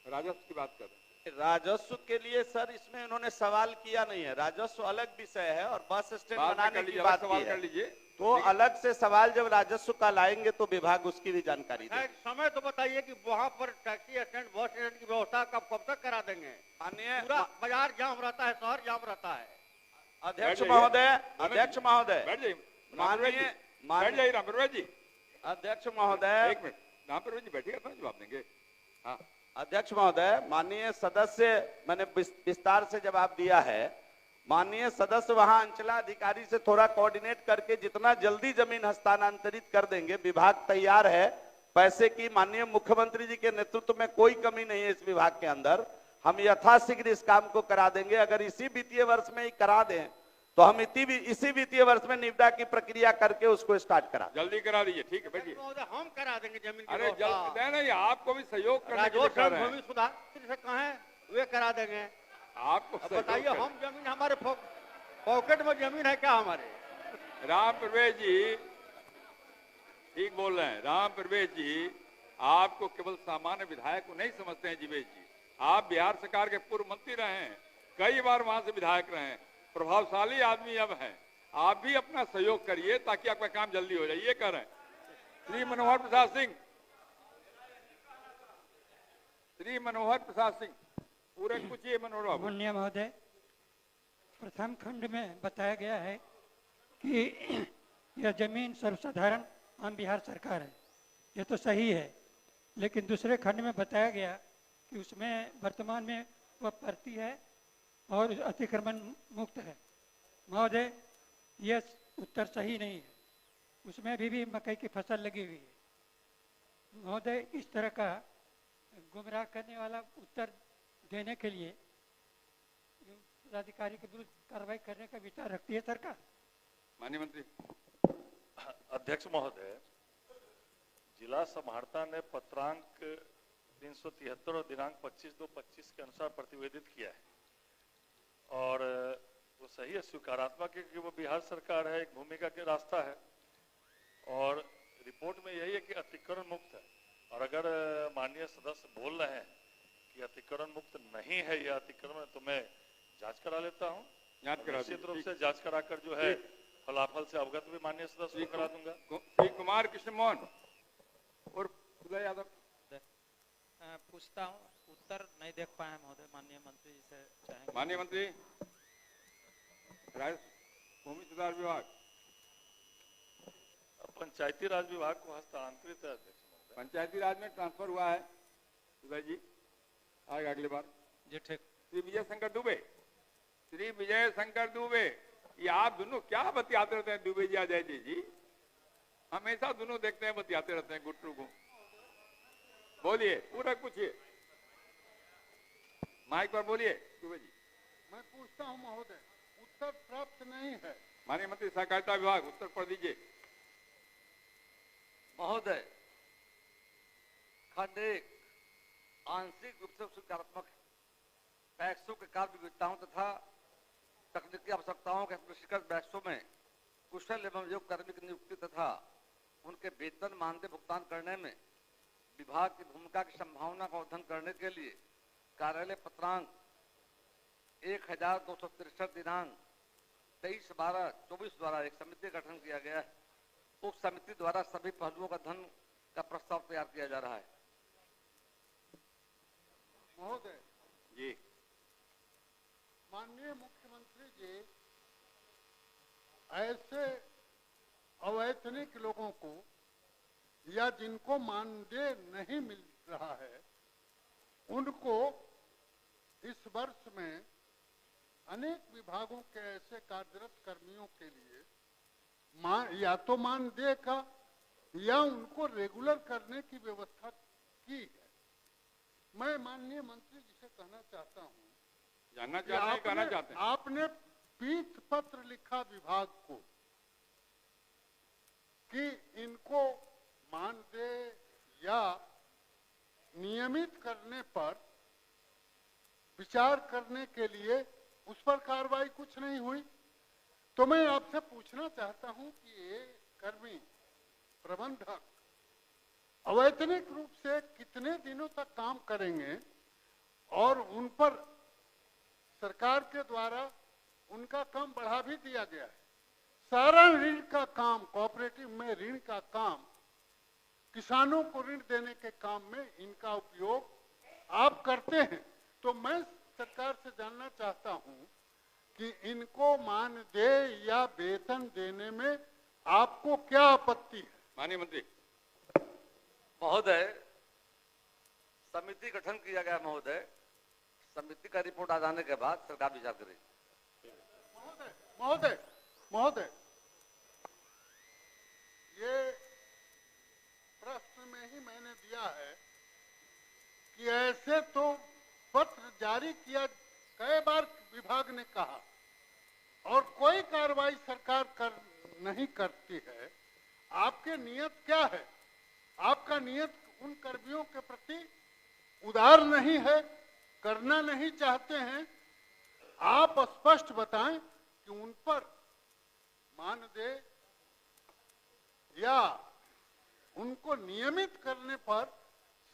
राजस्व की बात कर रहे हैं। राजस्व के लिए सर इसमें इन्होंने सवाल किया नहीं है, राजस्व अलग विषय है और बस स्टैंड बनाने की बात सवाल कर लीजिए तो अलग से सवाल जब राजस्व का लाएंगे तो विभाग उसकी भी जानकारी देगा। समय तो बताइए कि वहाँ पर टैक्सी स्टैंड, बस स्टैंड की व्यवस्था कब तक करा देंगे? पूरा बाजार जाम रहता है, शहर जाम रहता है। अध्यक्ष महोदय, अध्यक्ष महोदय, माननीय रामप्रवेश जी, अध्यक्ष महोदय, एक मिनट, रामप्रवेश जी बैठिएगा तो जवाब देंगे। हाँ अध्यक्ष महोदय, माननीय सदस्य, मैंने विस्तार से जवाब दिया है। माननीय सदस्य वहां अंचलाधिकारी से थोड़ा कोऑर्डिनेट करके जितना जल्दी जमीन हस्तांतरित कर देंगे, विभाग तैयार है। पैसे की माननीय मुख्यमंत्री जी के नेतृत्व में कोई कमी नहीं है इस विभाग के अंदर। हम यथाशीघ्र इस काम को करा देंगे। अगर इसी वित्तीय वर्ष में ही करा दें तो हम इसी वित्तीय वर्ष में निविदा की प्रक्रिया करके उसको स्टार्ट करा, जल्दी करा दीजिए। ठीक है बैठिए, हम करा देंगे जमीन की। अरे नहीं, आपको भी सहयोग करने के लिए कह रहे हैं। भूमि सुधार से कहाँ है, वे करा देंगे। आपको बताइए, हम जमीन, हमारे पॉकेट में जमीन है क्या हमारे? राम प्रवेश जी ठीक बोल रहे हैं। राम प्रवेश जी आपको केवल सामान्य विधायक को नहीं समझते हैं जीवेश जी। आप बिहार सरकार के पूर्व मंत्री रहे हैं, कई बार वहां से विधायक रहे हैं, प्रभावशाली आदमी अब हैं। आप भी अपना सहयोग करिए ताकि आपका काम जल्दी हो जाए, ये कह रहे हैं। श्री मनोहर प्रसाद सिंह पूरे पूछिए। मनोहर बाबू। माननीय महोदय, प्रथम खंड में बताया गया है कि यह जमीन सर्वसाधारण आम बिहार सरकार है, ये तो सही है। लेकिन दूसरे खंड में बताया गया कि उसमें वर्तमान में वह प्रति है और अतिक्रमण मुक्त है। महोदय, यह उत्तर सही नहीं है, उसमें भी मकई की फसल लगी हुई है। महोदय, इस तरह का गुमराह करने वाला उत्तर देने के लिए अधिकारी के विरुद्ध कार्रवाई करने का विचार रखती है सरकार? माननीय मंत्री। अध्यक्ष महोदय, जिला समाहर्ता ने पत्रांक 373 और दिनांक 25/2/25 के अनुसार प्रतिवेदित किया है और वो सही है, स्वीकारात्मक है कि वो बिहार सरकार है, एक भूमिका के रास्ता है और रिपोर्ट में यही है कि अतिक्रमण मुक्त है। और अगर माननीय सदस्य बोल रहे हैं कि अतिक्रमण मुक्त नहीं है यह अतिक्रमण, तो मैं जांच करा लेता हूं। निश्चित रूप से जांच कराकर जो है फलाफल से अवगत भी माननीय सदस्य को करा दूंगा। श्री कुमार कृष्ण मोहन और उदय यादव। पूछता हूँ, उत्तर नहीं देख पाए महोदय, माननीय मंत्री जी से चाहेंगे। माननीय मंत्री भूमि सुधार विभाग, पंचायती राज विभाग को हस्तांतरित है अध्यक्ष महोदय। पंचायती राज में ट्रांसफर हुआ है उदय जी, आएगा अगली बार जी ठीक। श्री विजय शंकर दुबे, श्री विजय शंकर दुबे, ये आप दोनों क्या बतियाते रहते हैं दुबे जी अजय जी? हमेशा दोनों देखते हैं बतियाते रहते हैं गुट्टू को। बोलिए, पूरा पूछिए, माइक पर बोलिए दुबे जी। मैं पूछता हूं महोदय, उत्तर प्राप्त नहीं है। माननीय मंत्री सहकारिता विभाग, उत्तर पर दीजिए। महोदय, खंड 1 आंशिक रूप से सुविधात्मक पैक्सों के कार्य विविधताओं तथा तकनीकी आवश्यकताओं के दृष्टिगत पैक्सों में कुशल एवं योग्य कर्मी की नियुक्ति तथा उनके वेतन मानदेय भुगतान करने में विभाग की भूमिका की संभावना का अध्ययन करने के लिए कार्यालय पत्रांक 1263 दिनांक 23/12/24 द्वारा एक समिति का गठन किया गया है। उस समिति द्वारा सभी पहलुओं का अध्ययन का प्रस्ताव तैयार किया जा रहा है। महोदय जी, माननीय मुख्यमंत्री जी ऐसे अवैतनिक लोगों को या जिनको मानदेय नहीं मिल रहा है उनको इस वर्ष में अनेक विभागों के ऐसे कार्यरत कर्मियों के लिए या तो मानदेय का या उनको रेगुलर करने की व्यवस्था की है। मैं माननीय मंत्री जी से कहना चाहता हूं, जानना चाहते हैं, कहना चाहते हैं। आपने पीठ पत्र लिखा विभाग को कि इनको मानदेय या नियमित करने पर विचार करने के लिए उस पर कार्रवाई कुछ नहीं हुई। तो मैं आपसे पूछना चाहता हूं कि ये कर्मी प्रबंधक अवैतनिक रूप से कितने दिनों तक काम करेंगे और उन पर सरकार के द्वारा उनका काम बढ़ा भी दिया गया है। सारा ऋण का काम, कोऑपरेटिव में ऋण का काम, किसानों को ऋण देने के काम में इनका उपयोग आप करते हैं। तो मैं सरकार से जानना चाहता हूं कि इनको मानदेय या वेतन देने में आपको क्या आपत्ति है? माननीय मंत्री महोदय, समिति गठन किया गया महोदय, समिति का रिपोर्ट आ जाने के बाद सरकार विचार करेगी। महोदय महोदय, ये प्रश्न में ही मैंने दिया है कि ऐसे तो पत्र जारी किया कई बार विभाग ने कहा और कोई कार्रवाई सरकार नहीं करती है। आपके नियत क्या है? आपका नियत उन कर्मियों के प्रति उदार नहीं है, करना नहीं चाहते हैं? आप स्पष्ट बताएं कि उन पर मानदेय या उनको नियमित करने पर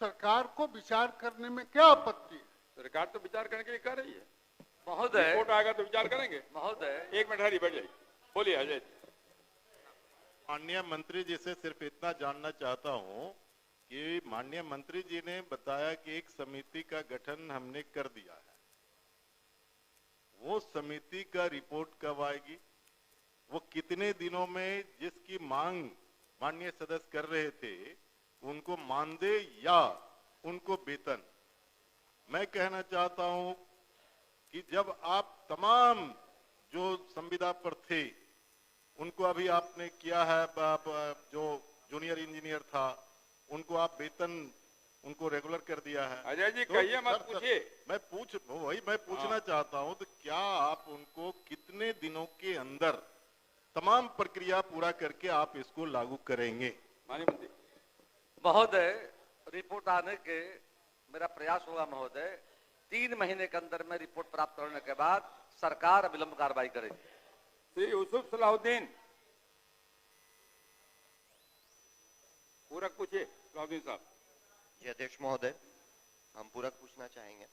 सरकार को विचार करने में क्या आपत्ति है? सरकार तो विचार करने के लिए कर रही है महोदय। रिपोर्ट आएगा तो विचार करेंगे महोदय। एक मिनट हरी बैठ जाइए, बोलिए अजय। माननीय मंत्री जी से सिर्फ इतना जानना चाहता हूं कि माननीय मंत्री जी ने बताया कि एक समिति का गठन हमने कर दिया है। वो समिति का रिपोर्ट कब आएगी? वो कितने दिनों में जिसकी मांग माननीय सदस्य कर रहे थे उनको मानदेय या उनको वेतन? मैं कहना चाहता हूं कि जब आप तमाम जो संविदा पर थे उनको अभी आपने किया है, जो जूनियर इंजीनियर था उनको आप वेतन उनको रेगुलर कर दिया है। अजय जी तो कहिए, मत पूछिए। मैं पूछना चाहता हूं तो क्या आप उनको कितने दिनों के अंदर तमाम प्रक्रिया पूरा करके आप इसको लागू करेंगे? महोदय, रिपोर्ट आने के मेरा प्रयास होगा महोदय। 3 महीने के अंदर में रिपोर्ट प्राप्त करने के बाद सरकार अविलंब कार्रवाई करेगी। श्री यूसुफ सलाहुद्दीन, पूरक पूछिए। सलाहुद्दीन साहब। जी अध्यक्ष महोदय, हम पूरक पूछना चाहेंगे।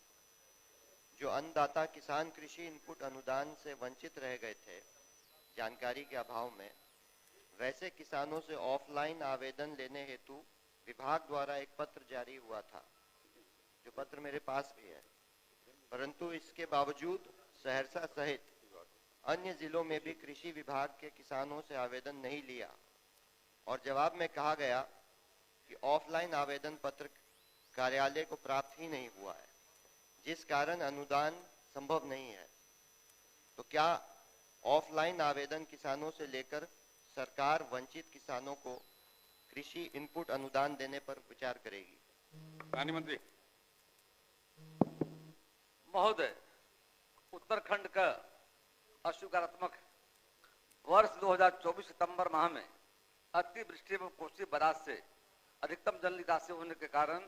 जो अन्नदाता किसान कृषि इनपुट अनुदान से वंचित रह गए थे जानकारी के अभाव में, वैसे किसानों से ऑफलाइन आवेदन लेने हेतु विभाग द्वारा एक पत्र जारी हुआ था। जो पत्र मेरे पास भी है, परंतु इसके बावजूद सहरसा सहित अन्य जिलों में भी कृषि विभाग के किसानों से आवेदन नहीं लिया और जवाब में कहा गया कि ऑफलाइन आवेदन पत्र कार्यालय को प्राप्त ही नहीं हुआ है, जिस कारण अनुदान संभव नहीं है। तो क्या ऑफलाइन आवेदन किसानों से लेकर सरकार वंचित किसानों को कृषि इनपुट अनुदान देने पर विचार करेगी? माननीय मंत्री महोदय, उत्तराखंड का अस्वीकारात्मक वर्ष 2024 सितंबर माह में अतिवृष्टि एवं कोसी बराज से अधिकतम जल निकासी होने के कारण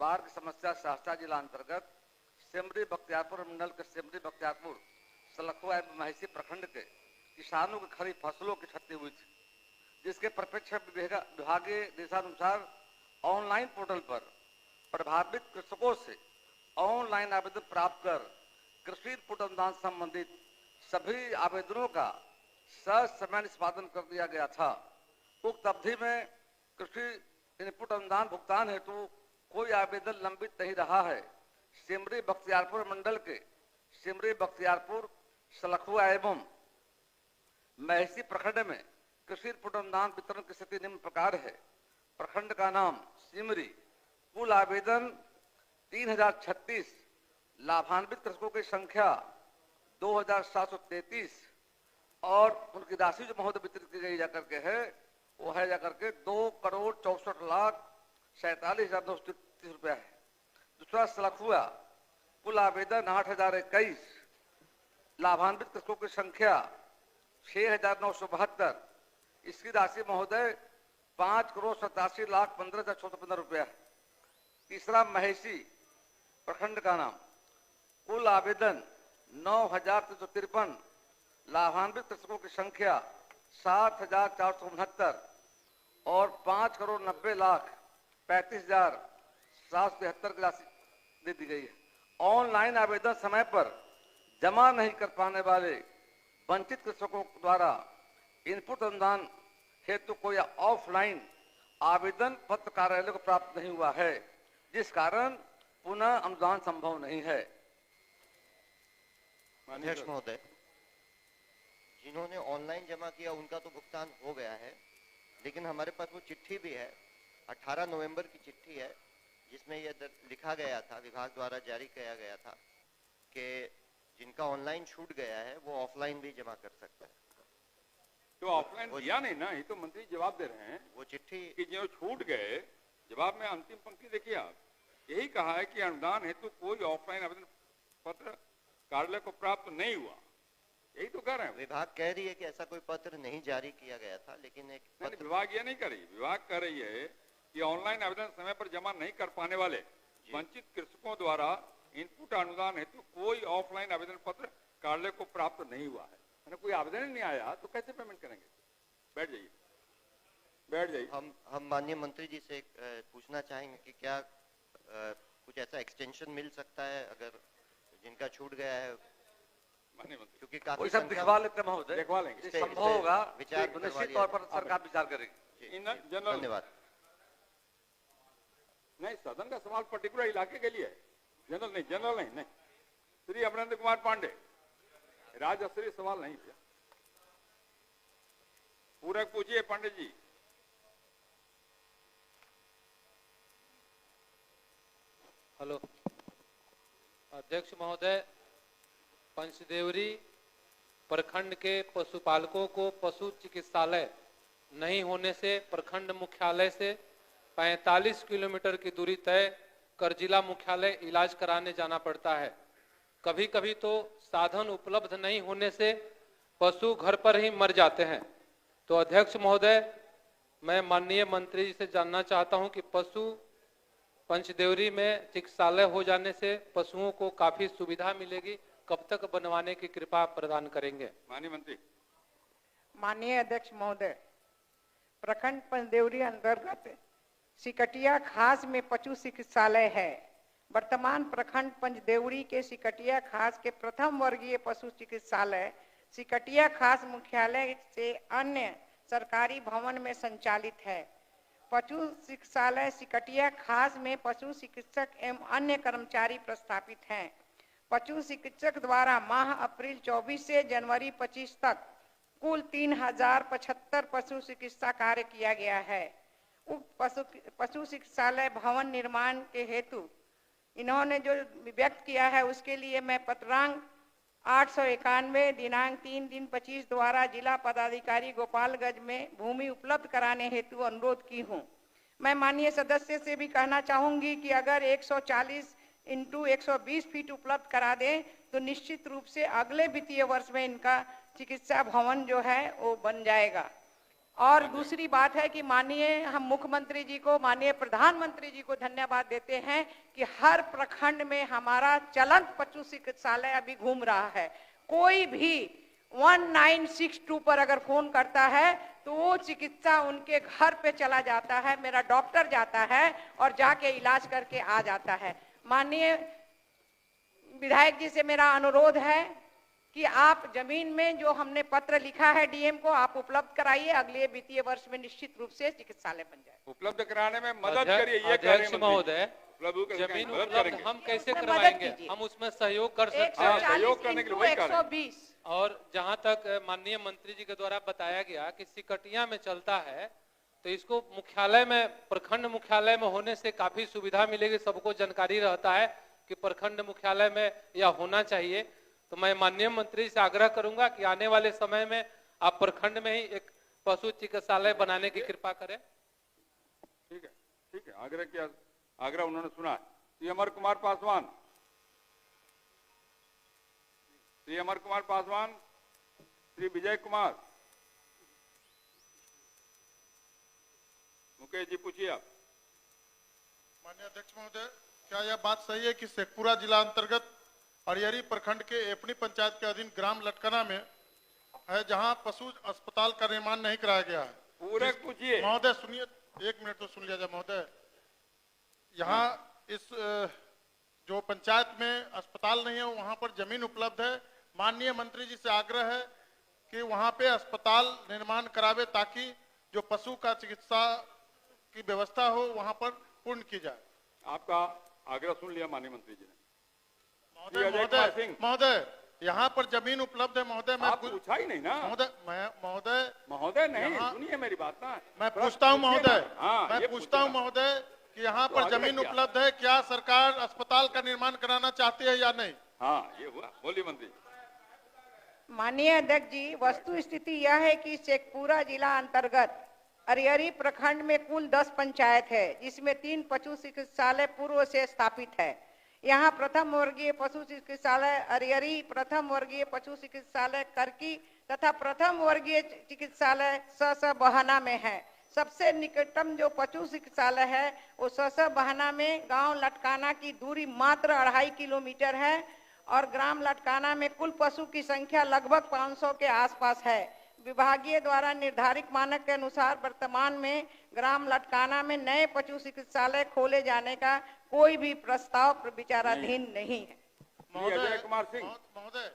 बाढ़ की समस्या सहरसा जिला अंतर्गत सिमरी बख्तियारपुर मंडल के सिमरी बख्तियारपुर सलखुआ एवं महिषी प्रखंड के किसानों की खरीफ फसलों की क्षति हुई थी, जिसके परिप्रेक्ष्य विभागीय दिशानुसार ऑनलाइन पोर्टल पर प्रभावित कृषकों से ऑनलाइन आवेदन प्राप्त कर कृषि इनपुट अनुदान संबंधित सभी आवेदनों का ससमय निष्पादन कर दिया गया था। उक्त अवधि में कृषि इनपुट अनुदान भुगतान हेतु कोई आवेदन लंबित नहीं रहा है। सिमरी बख्तियारपुर मंडल के सिमरी बख्तियारपुर सलखुआ एवं महिषी प्रखंड में कृषि इनपुट अनुदान वितरण की स्थिति निम्न प्रकार है। प्रखंड का नाम सिमरी, कुल आवेदन 3036, लाभान्वित कृषकों की संख्या 2733 और उनकी राशि जो महोदय वितरित की गई जाकर के है वो है जाकर के 2,64,47,930 रुपया है। दूसरा सलखुआ, कुल आवेदन 8,021, लाभान्वित कृषकों की संख्या 6,972, इसकी राशि महोदय 5,87,15,115 रुपया है। तीसरा महिषी प्रखंड का नाम, कुल आवेदन 9,353, लाभान्वित कृषकों की संख्या 7,469 और 5,90,35,773 की राशि दे दी गई है। ऑनलाइन आवेदन समय पर जमा नहीं कर पाने वाले वंचित कृषकों द्वारा इनपुट अनुदान हेतु कोई ऑफलाइन आवेदन पत्र कार्यालय को प्राप्त नहीं हुआ है, जिस कारण पुनः अनुदान संभव नहीं है। अध्यक्ष महोदय, जिन्होंने ऑनलाइन जमा किया उनका तो भुगतान हो गया है, लेकिन हमारे पास वो चिट्ठी भी है, 18 नवंबर की चिट्ठी है, जिसमें यह लिखा गया था, विभाग द्वारा जारी किया गया था कि जिनका ऑनलाइन छूट गया है वो ऑफलाइन भी जमा कर सकता है। तो ऑफलाइन दिया नहीं ना, ये तो मंत्री जवाब दे रहे हैं। वो चिट्ठी कि जो छूट गए, जवाब में अंतिम पंक्ति देखिए आप, यही कहा है कि अनुदान हेतु कोई ऑफलाइन आवेदन पत्र कार्यालय को प्राप्त नहीं हुआ, यही तो कह रहे हैं। विभाग कह रही है कि ऐसा कोई पत्र नहीं जारी किया गया था, लेकिन एक नहीं, विभाग ये नहीं कर रही, विभाग कह रही है कि ऑनलाइन आवेदन समय पर जमा नहीं कर पाने वाले वंचित कृषकों द्वारा इनपुट अनुदान हेतु कोई ऑफलाइन आवेदन पत्र कार्यालय को प्राप्त नहीं हुआ है। कोई आवेदन ही नहीं आया तो कैसे पेमेंट करेंगे? बैठ जाइए, बैठ जाइए। हम माननीय मंत्री जी से पूछना चाहेंगे कि क्या कुछ ऐसा एक्सटेंशन मिल सकता है अगर जिनका छूट गया है, क्योंकि काफी सब दिखवा लेते हैं महोदय, दिखवा लेंगे, संभव होगा निश्चित तौर पर सरकार विचार करेगी। धन्यवाद। नहीं, सदन का सवाल पर्टिकुलर इलाके के लिए है, जनरल नहीं, जनरल नहीं। श्री अमरेंद्र कुमार पांडे, राजस्त्री सवाल नहीं किया, पूरक पूछिए पांडे जी। हेलो अध्यक्ष महोदय, पंचदेवरी प्रखंड के पशुपालकों को पशु चिकित्सालय नहीं होने से प्रखंड मुख्यालय से 45 किलोमीटर की दूरी तय कर जिला मुख्यालय इलाज कराने जाना पड़ता है। कभी कभी तो साधन उपलब्ध नहीं होने से पशु घर पर ही मर जाते हैं। तो अध्यक्ष महोदय, मैं माननीय मंत्री जी से जानना चाहता हूं कि पशु पंचदेवरी में चिकित्सालय हो जाने से पशुओं को काफी सुविधा मिलेगी, कब तक बनवाने की कृपा प्रदान करेंगे? माननीय मंत्री। माननीय अध्यक्ष महोदय, प्रखंड पंचदेवरी अंतर्गत सिकटिया खास में पशु चिकित्सालय है। वर्तमान प्रखंड पंचदेवरी के सिकटिया खास के प्रथम वर्गीय पशु चिकित्सालय सिकटिया खास मुख्यालय से अन्य सरकारी भवन में संचालित है। पशु चिकित्सालय सिकटिया खास में पशु चिकित्सक एवं अन्य कर्मचारी प्रस्थापित हैं। पशु चिकित्सक द्वारा माह अप्रैल 24 से जनवरी 25 तक कुल 3075 पशु चिकित्सा कार्य किया गया है। उक्त पशु चिकित्सालय भवन निर्माण के हेतु इन्होंने जो व्यक्त किया है उसके लिए मैं पत्रांक 891 दिनांक 3/25 द्वारा जिला पदाधिकारी गोपालगंज में भूमि उपलब्ध कराने हेतु अनुरोध की हूँ। मैं माननीय सदस्य से भी कहना चाहूंगी कि अगर 140 × 120 फीट उपलब्ध करा दें तो निश्चित रूप से अगले वित्तीय वर्ष में इनका चिकित्सा भवन जो है वो बन जाएगा। और दूसरी बात है कि माननीय हम मुख्यमंत्री जी को, माननीय प्रधानमंत्री जी को धन्यवाद देते हैं कि हर प्रखंड में हमारा चलंत पशु चिकित्सालय अभी घूम रहा है। कोई भी 1962 पर अगर फोन करता है तो वो चिकित्सा उनके घर पे चला जाता है, मेरा डॉक्टर जाता है और जाके इलाज करके आ जाता है। माननीय विधायक जी से मेरा अनुरोध है कि आप जमीन में जो हमने पत्र लिखा है डीएम को आप उपलब्ध कराइए, अगले वित्तीय वर्ष में निश्चित रूप से चिकित्सालय बन जाए। उपलब्ध कराने में मदद करिए। ये अध्यक्ष महोदय, जमीन उपलब्ध हम कैसे करवाएंगे? हम उसमें सहयोग कर सकते हैं। सहयोग करने के लिए 120। और जहां तक माननीय मंत्री जी के द्वारा बताया गया कि सिकटिया में चलता है तो इसको मुख्यालय में, प्रखंड मुख्यालय में होने से काफी सुविधा मिलेगी। सबको जानकारी रहता है कि प्रखंड मुख्यालय में यह होना चाहिए। तो मैं माननीय मंत्री से आग्रह करूंगा कि आने वाले समय में आप प्रखंड में ही एक पशु चिकित्सालय बनाने की कृपा करें। ठीक है, ठीक है, आग्रह किया, आग्रह उन्होंने सुना। श्री अमर कुमार पासवान, श्री अमर कुमार पासवान, श्री विजय कुमार, मुकेश जी पूछिए आप। माननीय अध्यक्ष महोदय, क्या यह बात सही है कि शेखपुरा जिला अंतर्गत अरियरी प्रखंड के एपनी पंचायत के अधीन ग्राम लटकना में है जहां पशु अस्पताल का निर्माण नहीं कराया गया है? पूरे पूछिए महोदय, सुनिए, 1 मिनट तो सुन लिया जाए महोदय। यहाँ इस जो पंचायत में अस्पताल नहीं है वहां पर जमीन उपलब्ध है। माननीय मंत्री जी से आग्रह है कि वहां पे अस्पताल निर्माण करावे ताकि जो पशु का चिकित्सा की व्यवस्था हो वहां पर पूर्ण की जाए। आपका आग्रह सुन लिया माननीय मंत्री जी ने। महोदय, यहाँ पर जमीन उपलब्ध है महोदय। मैं पूछा ही नहीं ना महोदय नहीं, सुनिए मेरी बात ना। मैं पूछता हूँ महोदय, मैं पूछता हूँ महोदय कि यहाँ पर जमीन उपलब्ध है, क्या सरकार अस्पताल का निर्माण कराना चाहती है या नहीं? हाँ, ये हुआ। बोलिए मंत्री। माननीय अध्यक्ष जी, वस्तु स्थिति यह है कि शेखपुरा जिला अंतर्गत अरियरी प्रखंड में कुल 10 पंचायत है जिसमें 3 पशु चिकित्सालय पूर्व से स्थापित है। यहाँ प्रथम वर्गीय पशु चिकित्सालय अरियरी, प्रथम वर्गीय पशु चिकित्सालय करकी तथा प्रथम वर्गीय चिकित्सालय स बहाना में है। सबसे निकटतम जो पशु चिकित्सालय है वो स बहाना में गांव लटकाना की दूरी मात्र 2.5 किलोमीटर है और ग्राम लटकाना में कुल पशु की संख्या लगभग 500 के आसपास है। विभागीय द्वारा निर्धारित मानक के अनुसार वर्तमान में ग्राम लटकाना में नए पशु चिकित्सालय खोले जाने का कोई भी प्रस्ताव विचाराधीन नहीं है। महोदय,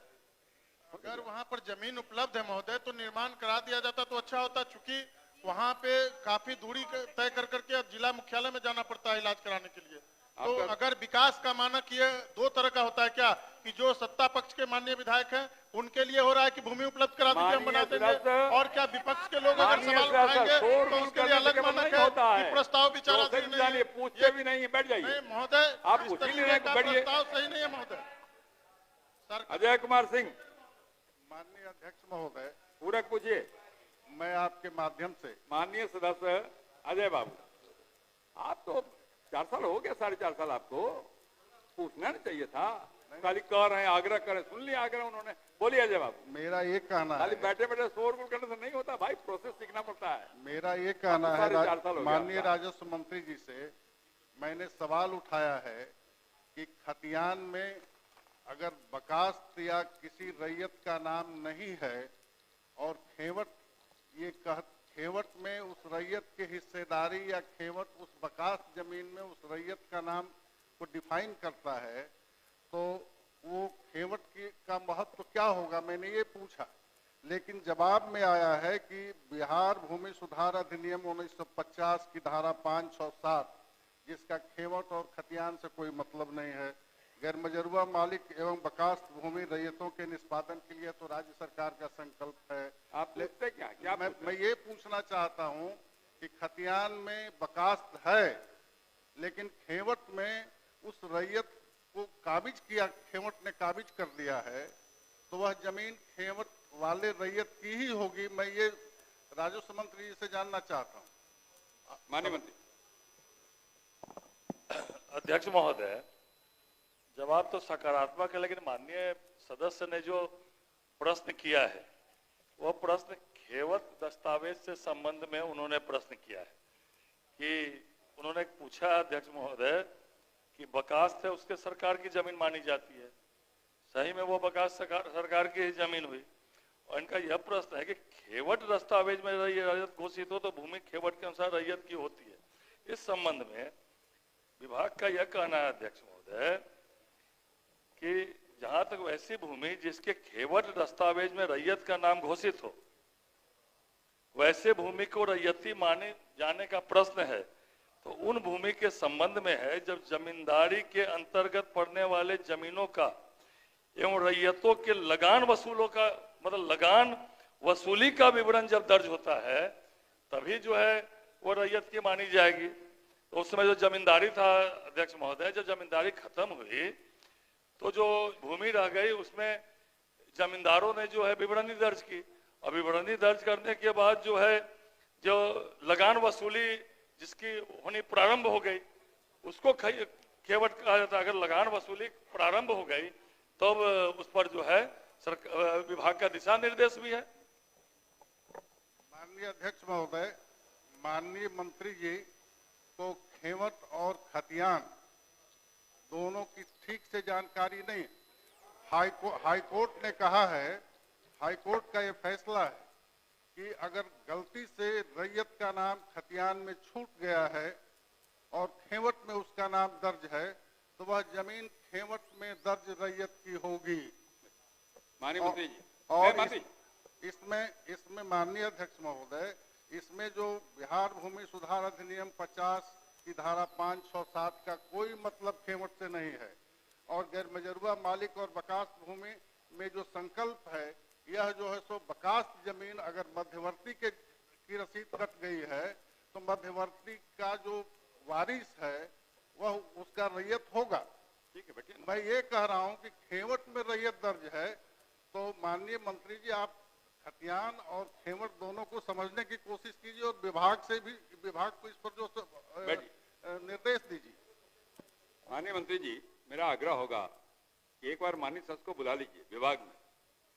अगर वहाँ पर जमीन उपलब्ध है महोदय तो निर्माण करा दिया जाता तो अच्छा होता, चूंकि वहाँ पे काफी दूरी तय कर करके जिला मुख्यालय में जाना पड़ता है इलाज कराने के लिए। तो अगर विकास का मानक ये 2 तरह का होता है क्या कि जो सत्ता पक्ष के माननीय विधायक हैं उनके लिए हो रहा है कि भूमि उपलब्ध करा दीजिए हम बना देंगे, और क्या विपक्ष के लोग अगर सवाल उठाएंगे तो उसके लिए अलग मानक है कि प्रस्ताव विचाराधीन नहीं, पूछते भी नहीं, बैठ जाइए। नहीं महोदय, आप पूछ ही नहीं रहे, बैठिए। प्रस्ताव सही नहीं है महोदय। अजय कुमार सिंह। माननीय अध्यक्ष महोदय, पूरक पूछिए। मैं आपके माध्यम से माननीय सदस्य अजय बाबू, आप तो 4 साल हो गया, 4.5 साल, आपको पूछना नहीं चाहिए था। खाली कह रहे हैं, आग्रह करें, सुन लिया आग्रह उन्होंने। बोलिए अजय बाबू। मेरा ये कहना है, खाली बैठे बैठे शोरगुल करने से नहीं होता भाई, प्रोसेस सीखना पड़ता है। मेरा ये कहना है, माननीय राजस्व मंत्री जी से मैंने सवाल उठाया है कि खतियान में अगर बकास्त या किसी रैयत का नाम नहीं है और खेवट में उस रैयत की हिस्सेदारी या खेवट उस बकास्त जमीन में उस रैयत का नाम को डिफाइन करता है, तो वो खेवट का महत्व क्या होगा, मैंने ये पूछा। लेकिन जवाब में आया है कि बिहार भूमि सुधार अधिनियम 1950 की धारा 5, 6, 7 जिसका खेवट और खतियान से कोई मतलब नहीं है, गैर मजरूआ मालिक एवं बकास्त भूमि रैयतों के निष्पादन के लिए तो राज्य सरकार का संकल्प है। आप पूछते क्या मैं ये पूछना चाहता हूँ कि खतियान में बकास्त है, लेकिन खेवट में उस रैयत को काबिज किया, खेवट ने काबिज कर दिया है, तो वह जमीन खेवट वाले रैयत की ही होगी। मैं ये राजस्व मंत्री जी से जानना चाहता हूँ। माननीय मंत्री। अध्यक्ष महोदय, जवाब तो सकारात्मक है, लेकिन माननीय सदस्य ने जो प्रश्न किया है वह प्रश्न खेवट दस्तावेज से संबंध में उन्होंने प्रश्न किया है कि उन्होंने पूछा अध्यक्ष महोदय कि बकास्त है उसके सरकार की जमीन मानी जाती है। सही में वो बकास्त सरकार की ही जमीन हुई। और इनका यह प्रश्न है कि खेवट दस्तावेज में रैयत घोषित हो तो भूमि खेवट के अनुसार रैयत की होती है। इस संबंध में विभाग का यह कहना है अध्यक्ष महोदय कि जहां तक वैसी भूमि जिसके खेवट दस्तावेज में रैयत का नाम घोषित हो, वैसे भूमि को रैयती माने जाने का प्रश्न है, तो उन भूमि के संबंध में है जब जमींदारी के अंतर्गत पड़ने वाले जमीनों का एवं रैयतों के लगान वसूलों का, मतलब लगान वसूली का विवरण जब दर्ज होता है तभी जो है वो रैयत की मानी जाएगी। तो उस समय जो जमींदारी था अध्यक्ष महोदय, जब जमींदारी खत्म हुई तो जो भूमि रह गई उसमें जमींदारों ने जो है विवरणी दर्ज की, और विवरणी दर्ज करने के बाद जो है जो लगान वसूली जिसकी होनी प्रारंभ हो गई उसको खेवट कहा जाता है। अगर लगान वसूली प्रारंभ हो गई तब उस पर जो है विभाग का दिशा निर्देश भी है। माननीय अध्यक्ष महोदय, माननीय मंत्री जी को खेवट और खतियान दोनों की ठीक से जानकारी नहीं। हाईकोर्ट ने कहा है, हाईकोर्ट का ये फैसला है कि अगर गलती से रैयत का नाम खतियान में छूट गया है और खेवट में उसका नाम दर्ज है तो वह जमीन खेवट में दर्ज रैयत की होगी। माननीय मंत्री जी, और इसमें माननीय अध्यक्ष महोदय, इसमें जो बिहार भूमि सुधार अधिनियम 50 की धारा 5, 6, 7 का कोई मतलब खेवट से नहीं है। और गैर मजरूआ मालिक और बकास्त भूमि में जो संकल्प है, यह जो है सो बकास्त जमीन अगर मध्यवर्ती की रसीद कट गई है तो मध्यवर्ती का जो वारिस है वह उसका रैयत होगा। ठीक है बेटे, मैं ये कह रहा हूं कि खेवट में रैयत दर्ज है, तो माननीय मंत्री जी आप खतियान और खेवट दोनों को समझने की कोशिश कीजिए और विभाग को इस पर जो निर्देश दीजिए। माननीय मंत्री जी, मेरा आग्रह होगा कि एक बार माननीय सदस्य को बुला लीजिए विभाग में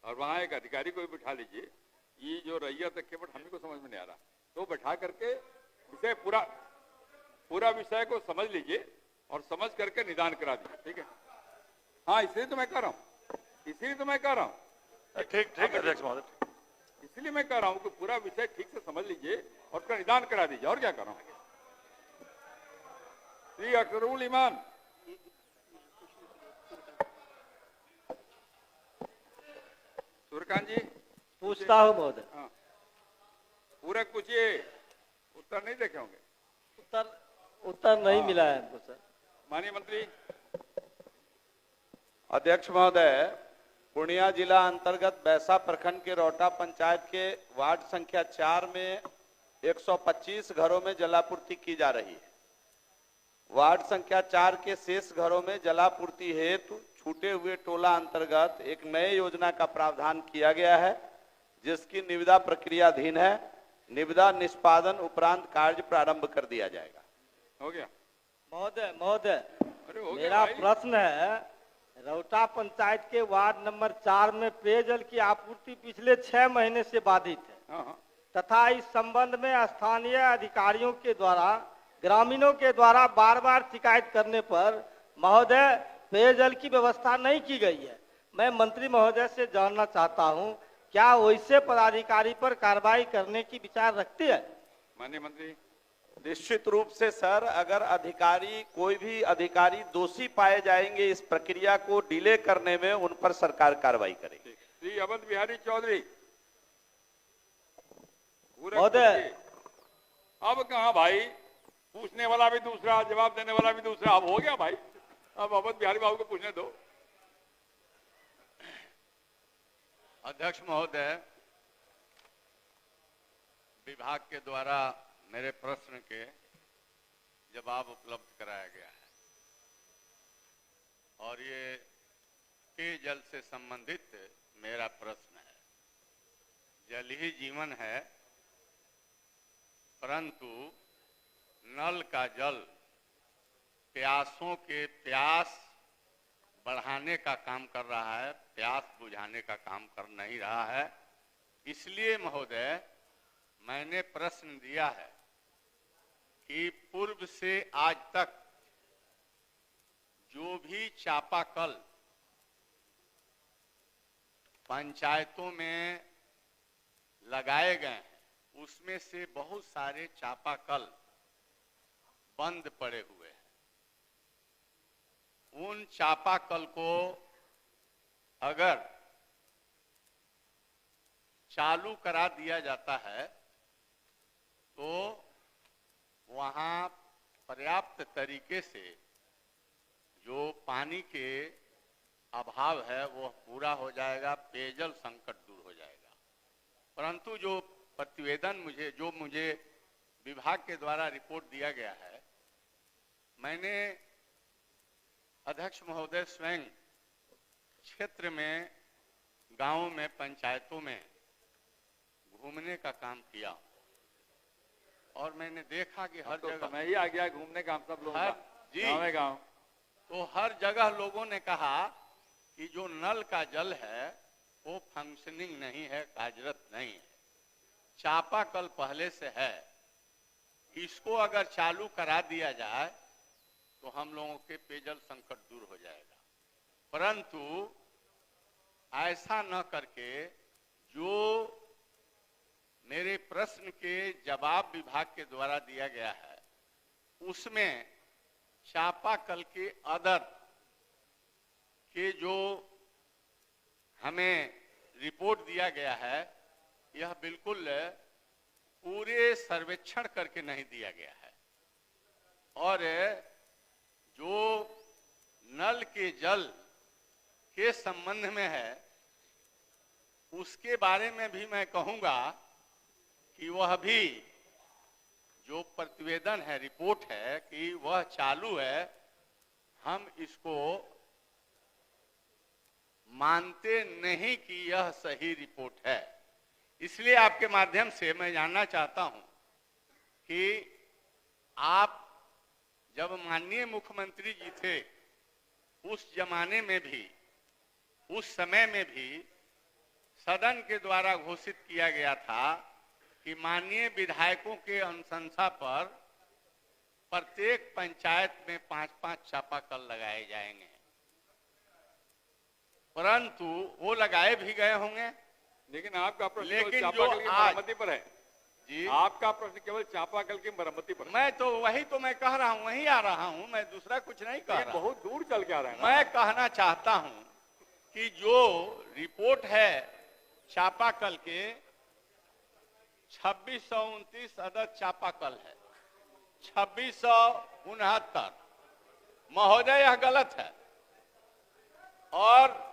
और वहाँ एक अधिकारी को भी बिठा लीजिए। ये जो रैयत खेवट हमें को समझ में नहीं आ रहा, तो बैठा करके विषय पूरा विषय को समझ लीजिए और समझ करके निदान करा दीजिए। ठीक है? हाँ, इसलिए तो मैं कह रहा हूँ, ठीक अध्यक्ष महोदय, इसलिए मैं कह रहा हूँ कि पूरा विषय ठीक से समझ लीजिए और उसका निदान करा दीजिए। और क्या कर रहा हूँ? श्री अख्तरुल ईमान, सूर्यकांत जी पूछता हूँ महोदय। हाँ, पूरक पूछिए, उत्तर नहीं देखे होंगे। उत्तर नहीं मिला है हमको सर। माननीय मंत्री। अध्यक्ष महोदय, पूर्णिया जिला अंतर्गत बैसा प्रखंड के रोटा पंचायत के वार्ड संख्या 4 में 125 घरों में जलापूर्ति की जा रही है। वार्ड संख्या 4 के शेष घरों में जलापूर्ति हेतु छूटे हुए टोला अंतर्गत एक नए योजना का प्रावधान किया गया है, जिसकी निविदा प्रक्रियाधीन है। निविदा निष्पादन उपरांत कार्य प्रारंभ कर दिया जाएगा। हो गया महोदय, मेरा प्रश्न है, रौटा पंचायत के वार्ड नंबर 4 में पेयजल की आपूर्ति पिछले 6 महीने से बाधित है तथा इस संबंध में स्थानीय अधिकारियों के द्वारा ग्रामीणों के द्वारा बार-बार शिकायत करने पर महोदय पेयजल की व्यवस्था नहीं की गई है। मैं मंत्री महोदय से जानना चाहता हूं, क्या वैसे पदाधिकारी पर कार्रवाई करने की विचार रखते हैं? माननीय मंत्री। निश्चित रूप से सर, अगर कोई भी अधिकारी दोषी पाए जाएंगे इस प्रक्रिया को डिले करने में, उन पर सरकार कार्रवाई करेगी। श्री अवध बिहारी चौधरी। महोदय, अब कहाँ भाई, पूछने वाला भी दूसरा, जवाब देने वाला भी दूसरा, अब हो गया भाई। अब अवध बिहारी बाबू को पूछने दो। अध्यक्ष महोदय, विभाग के द्वारा मेरे प्रश्न के जवाब उपलब्ध कराया गया है और ये पेयजल से संबंधित मेरा प्रश्न है। जल ही जीवन है, परंतु नल का जल प्यासों के प्यास बढ़ाने का काम कर रहा है, प्यास बुझाने का काम कर नहीं रहा है। इसलिए महोदय मैंने प्रश्न दिया है कि पूर्व से आज तक जो भी चापाकल पंचायतों में लगाए गए हैं, उसमें से बहुत सारे चापाकल बंद पड़े हुए हैं। उन चापाकल को अगर चालू करा दिया जाता है तो वहाँ पर्याप्त तरीके से जो पानी के अभाव है वो पूरा हो जाएगा, पेयजल संकट दूर हो जाएगा। परंतु जो प्रतिवेदन मुझे विभाग के द्वारा रिपोर्ट दिया गया है, मैंने अध्यक्ष महोदय स्वयं क्षेत्र में, गांवों में, पंचायतों में घूमने का काम किया और मैंने देखा कि हर जगह मैं ही आ गया घूमने का, हम सब लोग गाँव तो हर जगह लोगों ने कहा कि जो नल का जल है वो फंक्शनिंग नहीं है, कार्यरत नहीं है। चापाकल पहले से है, इसको अगर चालू करा दिया जाए तो हम लोगों के पेयजल संकट दूर हो जाएगा। परंतु ऐसा न करके जो मेरे प्रश्न के जवाब विभाग के द्वारा दिया गया है, उसमें चापाकल के अदर के जो हमें रिपोर्ट दिया गया है, यह बिल्कुल पूरे सर्वेक्षण करके नहीं दिया गया है। और जो नल के जल के संबंध में है, उसके बारे में भी मैं कहूंगा कि वह भी जो प्रतिवेदन है, रिपोर्ट है कि वह चालू है, हम इसको मानते नहीं कि यह सही रिपोर्ट है। इसलिए आपके माध्यम से मैं जानना चाहता हूं कि आप जब माननीय मुख्यमंत्री जी थे, उस जमाने में भी, उस समय में भी सदन के द्वारा घोषित किया गया था कि माननीय विधायकों के अनुशंसा पर प्रत्येक पंचायत में 5-5 चापाकल लगाए जाएंगे। परंतु वो लगाए भी गए होंगे, लेकिन आपका प्रश्न लेकिन चापाकल की आज मरम्मति पर है जी, आपका प्रश्न केवल चापाकल की मरम्मति पर। मैं तो वही तो मैं कह रहा हूँ, वही आ रहा हूँ, मैं दूसरा कुछ नहीं कह रहा। बहुत दूर चल के आ रहा है। मैं कहना चाहता हूँ कि जो रिपोर्ट है चापाकल के 2629 अदद चापाकल है, 2669 महोदय यह गलत है। और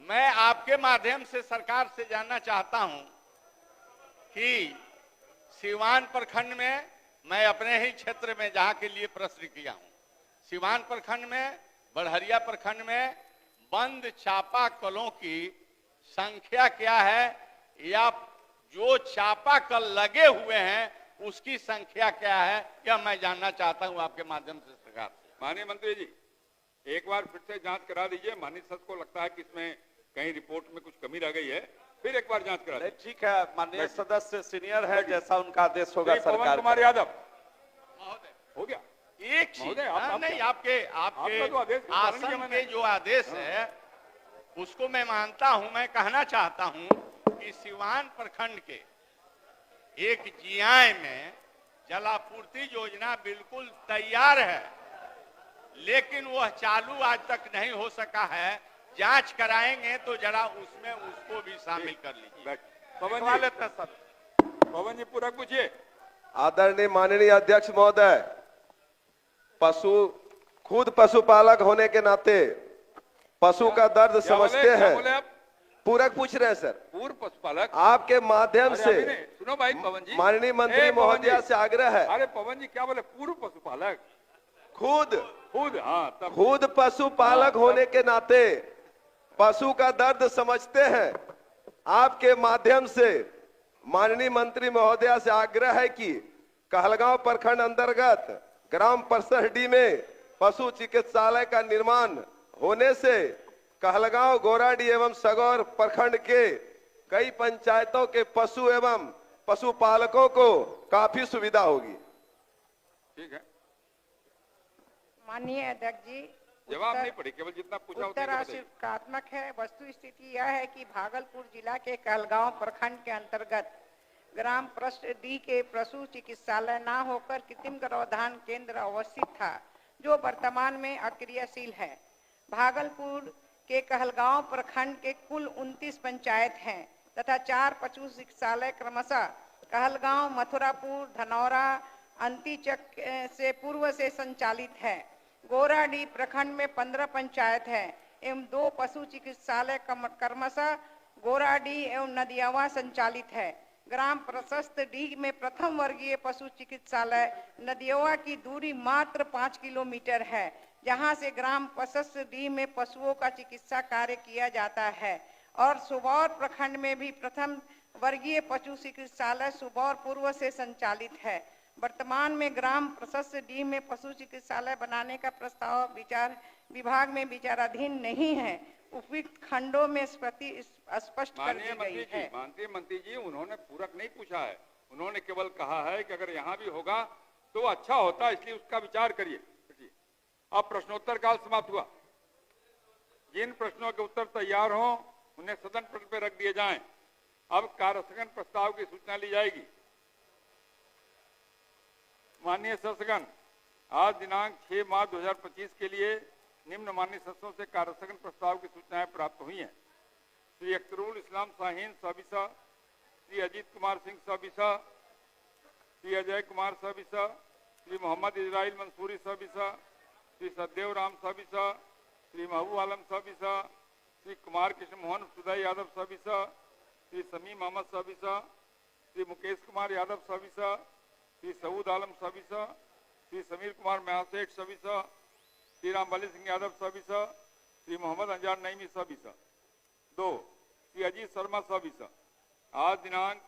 मैं आपके माध्यम से सरकार से जानना चाहता हूं कि सिवान प्रखंड में, मैं अपने ही क्षेत्र में जहां के लिए प्रश्न किया हूं, सिवान प्रखंड में, बड़हरिया प्रखंड में बंद चापाकलों की संख्या क्या है, या जो चापाकल लगे हुए हैं उसकी संख्या क्या है, यह मैं जानना चाहता हूं आपके माध्यम से सरकार से। माननीय मंत्री जी, एक बार फिर से जांच करा दीजिए। माननीय सदस्य को लगता है कि इसमें कहीं रिपोर्ट में कुछ कमी रह गई है, फिर एक बार जांच करा दीजिए। ठीक है, माननीय सदस्य सीनियर है, जैसा उनका आदेश होगा सरकार। पवन कुमार यादव हो गया। एक चीज नहीं, आपके तो आसन के जो आदेश है उसको मैं मानता हूं। मैं कहना चाहता हूं कि सिवान प्रखंड के एक जियाय में जलापूर्ति योजना बिल्कुल तैयार है, लेकिन वह चालू आज तक नहीं हो सका है। जांच कराएंगे तो जरा उसमें उसको भी शामिल कर लीजिए। पवन पवन जी पूरा पूछिए। आदरणीय माननीय अध्यक्ष महोदय, खुद पशुपालक होने के नाते पशु का दर्द समझते हैं। पूरक पूछ रहे हैं सर। पूर्व पशुपालक आपके माध्यम से सुनो भाई पवन जी, माननीय मंत्री महोदया से आग्रह है। अरे पवन जी क्या बोले, पूर्व पशुपालक खुद हाँ, तब खुद पशुपालक होने के नाते पशु का दर्द समझते हैं। आपके माध्यम से माननीय मंत्री महोदया से आग्रह है कि कहलगांव प्रखंड अंतर्गत ग्राम परसहडी में पशु चिकित्सालय का निर्माण होने से कहलगांव, गोराडी एवं सगौर प्रखंड के कई पंचायतों के पशु एवं पशुपालकों को काफी सुविधा होगी। ठीक है, माननीय अध्यक्ष जी, जवाब नहीं पड़ी, केवल जितना पूछा उत्तर आशंकात्मक है। वस्तु स्थिति यह है कि भागलपुर जिला के कहलगांव प्रखंड के अंतर्गत ग्राम परसडी के पशु चिकित्सालय न होकर कृत्रिम गर्भाधान केंद्र अवस्थित था, जो वर्तमान में अक्रियाशील है। भागलपुर के कहलगांव प्रखंड के कुल 29 पंचायत हैं तथा 4 पशु चिकित्सालय क्रमशः कहलगांव, मथुरापुर, धनौरा, अंतिचक से पूर्व से संचालित है। गोराडी प्रखंड में 15 पंचायत है एवं 2 पशु चिकित्सालय क्रमशः गोराडी एवं नदियावा संचालित है। ग्राम प्रशस्त डी में प्रथम वर्गीय पशु चिकित्सालय नदियावा की दूरी मात्र 5 किलोमीटर है, जहां से ग्राम प्रशस्त डी में पशुओं का चिकित्सा कार्य किया जाता है। और सुबौर प्रखंड में भी प्रथम वर्गीय पशु चिकित्सालय सुबौर पूर्व से संचालित है। वर्तमान में ग्राम प्रशस्त डी में पशु चिकित्सालय बनाने का प्रस्ताव विभाग में विचाराधीन नहीं है। उपयुक्त खंडों में स्पष्ट कर दी गई है। माननीय मंत्री जी, उन्होंने पूरक नहीं पूछा है, उन्होंने केवल कहा है कि अगर यहाँ भी होगा तो अच्छा होता, इसलिए उसका विचार करिए। अब प्रश्नोत्तर काल समाप्त हुआ। जिन प्रश्नों के उत्तर तैयार हों उन्हें सदन पटल पर रख दिए जाएं। अब कार्यस्थगन प्रस्ताव की सूचना ली जाएगी। माननीय सदस्यगण, आज दिनांक 6 मार्च 2025 के लिए निम्न माननीय सदस्यों से कार्यस्थगन प्रस्ताव की सूचनाएं प्राप्त हुई हैं। श्री अख्तरुल इस्लाम शाहीन साबिसा, श्री अजीत कुमार सिंह साबिसा, श्री अजय कुमार साबिसा, श्री मोहम्मद इजराइल मंसूरी साबिसा, श्री सदेव राम साबिसा, श्री महबूब आलम साबिसा, श्री कुमार कृष्ण मोहन सुदय यादव साबिसा, श्री समीम अहमद साबिसा, श्री मुकेश कुमार यादव साबिसा, श्री सऊद आलम साबिसा, श्री समीर कुमार महासेठ साबिसा, श्री रामबली सिंह यादव साबिसा, श्री मोहम्मद अंजार नईमी साबिसा। 2, श्री अजीत शर्मा साबिसा। आज दिनांक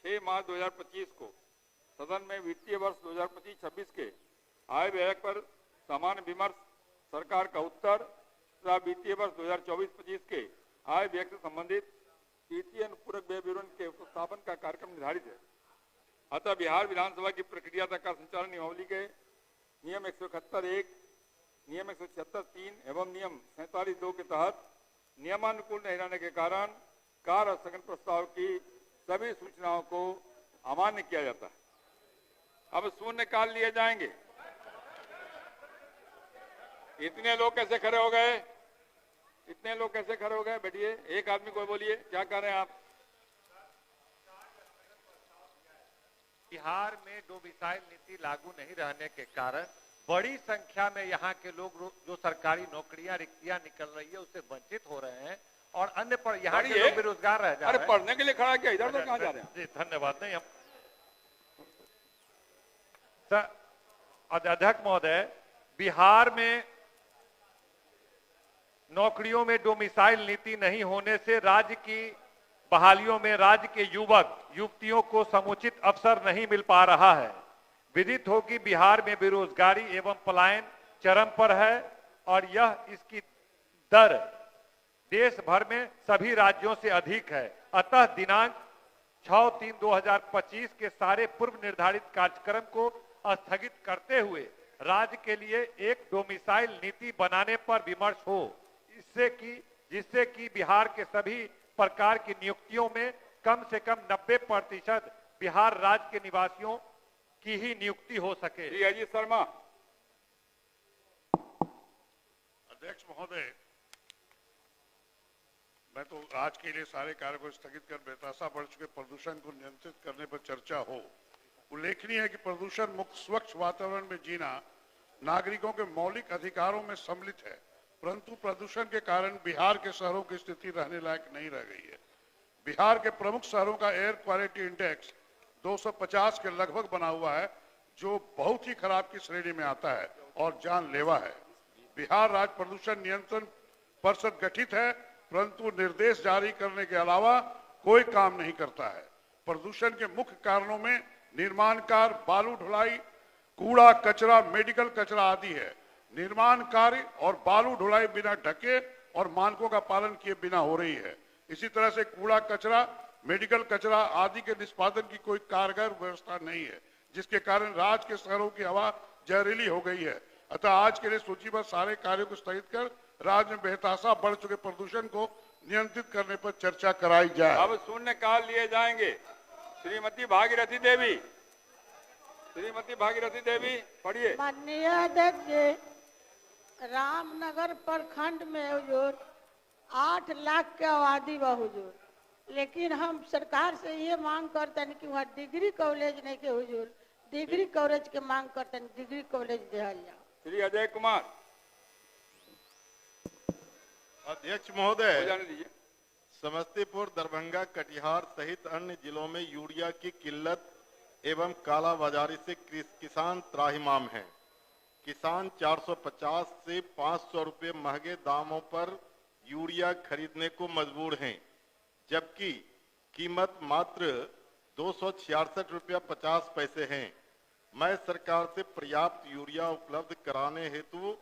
6 मार्च 2025 को सदन में वित्तीय वर्ष 2025-26 के आय व्यय पर सामान्य विमर्श, सरकार का उत्तर तथा वित्तीय वर्ष 2024-25 के आय व्यय से संबंधित तृतीय अनुपूरक व्यय विवरण के उपस्थापन का कार्यक्रम निर्धारित है। अतः बिहार विधानसभा की प्रक्रिया का संचालन नियमावली के नियम 171(1), नियम 176(3) एवं नियम 47(2) के तहत नियमानुकूल नहीं रहने के कारण कार्यस्थगन प्रस्ताव की सभी सूचनाओं को अमान्य किया जाता है। अब शून्यकाल लिए जाएंगे। इतने लोग कैसे खड़े हो गए? इतने लोग कैसे खड़े हो गए? बैठिए, एक आदमी को बोलिए, क्या कर रहे हैं आप? बिहार में डोमिसाइल नीति लागू नहीं रहने के कारण बड़ी संख्या में यहाँ के लोग जो सरकारी नौकरियां, रिक्तियां निकल रही है उससे वंचित हो रहे हैं और अन्य पर यहाँ के लोग बेरोजगार रह जा रहे हैं। अरे पढ़ने के लिए खड़ा किया, इधर उधर कहाँ जा रहे हैं? जी धन्यवाद। नहीं हम सर अध्यक्ष महोदय, बिहार में नौकरियों में डोमिसाइल नीति नहीं होने से राज्य की बहालियों में राज्य के युवक युवतियों को समुचित अवसर नहीं मिल पा रहा है। विदित हो कि बिहार में बेरोजगारी एवं पलायन चरम पर है और यह इसकी दर देश भर में सभी राज्यों से अधिक है। अतः दिनांक 6/3/2025 के सारे पूर्व निर्धारित कार्यक्रम को स्थगित करते हुए राज्य के लिए एक डोमिसाइल नीति बनाने पर विमर्श हो, जिससे कि बिहार के सभी प्रकार की नियुक्तियों में कम से कम 90% बिहार राज्य के निवासियों की ही नियुक्ति हो सके। अजीत शर्मा। अध्यक्ष महोदय, मैं तो आज के लिए सारे कार्य को स्थगित कर बेतहाशा बढ़ चुके प्रदूषण को नियंत्रित करने पर चर्चा हो। उल्लेखनीय है कि प्रदूषण मुक्त स्वच्छ वातावरण में जीना नागरिकों के मौलिक अधिकारों में सम्मिलित है, परंतु प्रदूषण के कारण बिहार के शहरों की स्थिति रहने लायक नहीं रह गई है। बिहार के प्रमुख शहरों का एयर क्वालिटी इंडेक्स 250 के लगभग बना हुआ है, जो बहुत ही खराब की श्रेणी में आता है और जानलेवा है। बिहार राज्य प्रदूषण नियंत्रण परिषद गठित है, परंतु निर्देश जारी करने के अलावा कोई काम नहीं करता है। प्रदूषण के मुख्य कारणों में निर्माण कार्य, बालू ढुलाई, कूड़ा कचरा, मेडिकल कचरा आदि है। निर्माण कार्य और बालू ढुलाई बिना ढके और मानकों का पालन किए बिना हो रही है। इसी तरह से कूड़ा कचरा, मेडिकल कचरा आदि के निष्पादन की कोई कारगर व्यवस्था नहीं है, जिसके कारण राज्य के शहरों की हवा जहरीली हो गई है। अतः आज के लिए सूचीबद्ध सारे कार्यों को स्थगित कर राज्य में बेतहाशा बढ़ चुके प्रदूषण को नियंत्रित करने पर चर्चा कराई जाए। अब शून्यकाल लिए जाएंगे। श्रीमती भागीरथी देवी, श्रीमती भागीरथी देवी पढ़िए। माननीय अध्यक्ष जी, रामनगर प्रखंड में हुजूर 8 लाख के आबादी बा हुजूर, लेकिन हम सरकार से ये मांग करते हैं कि वहाँ डिग्री कॉलेज नहीं के हुजूर, डिग्री कॉलेज के मांग करते हैं, डिग्री कॉलेज दिया जाए। श्री अजय कुमार। अध्यक्ष महोदय, समस्तीपुर, दरभंगा, कटिहार सहित अन्य जिलों में यूरिया की किल्लत एवं कालाबाजारी से किसान त्राहिमाम हैं। किसान 450 से 500 रुपए महंगे दामों पर यूरिया खरीदने को मजबूर हैं, जबकि कीमत मात्र 266 रुपया 50 पैसे है। मैं सरकार से पर्याप्त यूरिया उपलब्ध कराने हेतु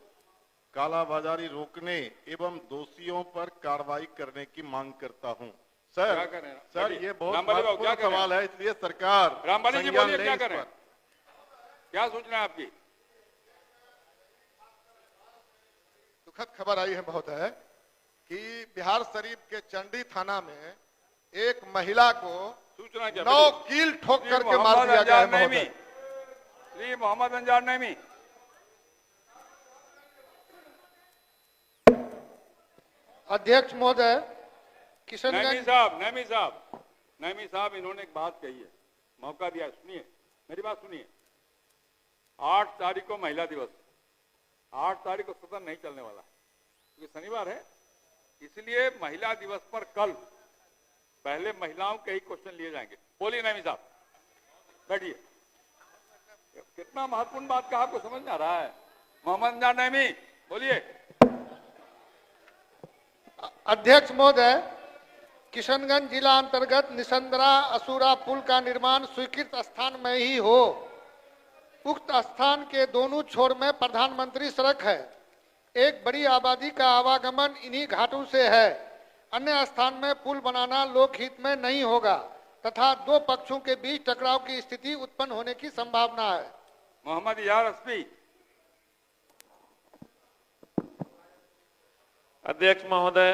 कालाबाजारी रोकने एवं दोषियों पर कार्रवाई करने की मांग करता हूं। सर, ये बहुत महत्वपूर्ण सवाल है, इसलिए सरकार रामबाली जी बोलिए, क्या करें, क्या सूचना है आपकी? दुखद खबर आई है महोदय कि बिहार शरीफ के चंडी थाना में एक महिला को सूचना 9 कील ठोक करके मार दिया गया है महोदय। श्री मोहम्मद अंजार नईमी। अध्यक्ष महोदय, नईमी साहब इन्होंने एक बात कही है, मौका दिया, सुनिए मेरी बात सुनिए। 8 तारीख को महिला दिवस, 8 तारीख को सदन नहीं चलने वाला क्योंकि शनिवार है, इसलिए महिला दिवस पर कल पहले महिलाओं के ही क्वेश्चन लिए जाएंगे। बोलिए नईमी साहब, बैठिए। कितना महत्वपूर्ण बात का आपको समझ में आ रहा है? मोहम्मद अंजार नईमी बोलिए। अध्यक्ष महोदय, किशनगंज जिला अंतर्गत निसंदरा असुरा पुल का निर्माण स्वीकृत स्थान में ही हो। उक्त स्थान के दोनों छोर में प्रधानमंत्री सड़क है। एक बड़ी आबादी का आवागमन इन्हीं घाटों से है। अन्य स्थान में पुल बनाना लोकहित में नहीं होगा तथा दो पक्षों के बीच टकराव की स्थिति उत्पन्न होने की संभावना है। मोहम्मद यार एसपी। अध्यक्ष महोदय,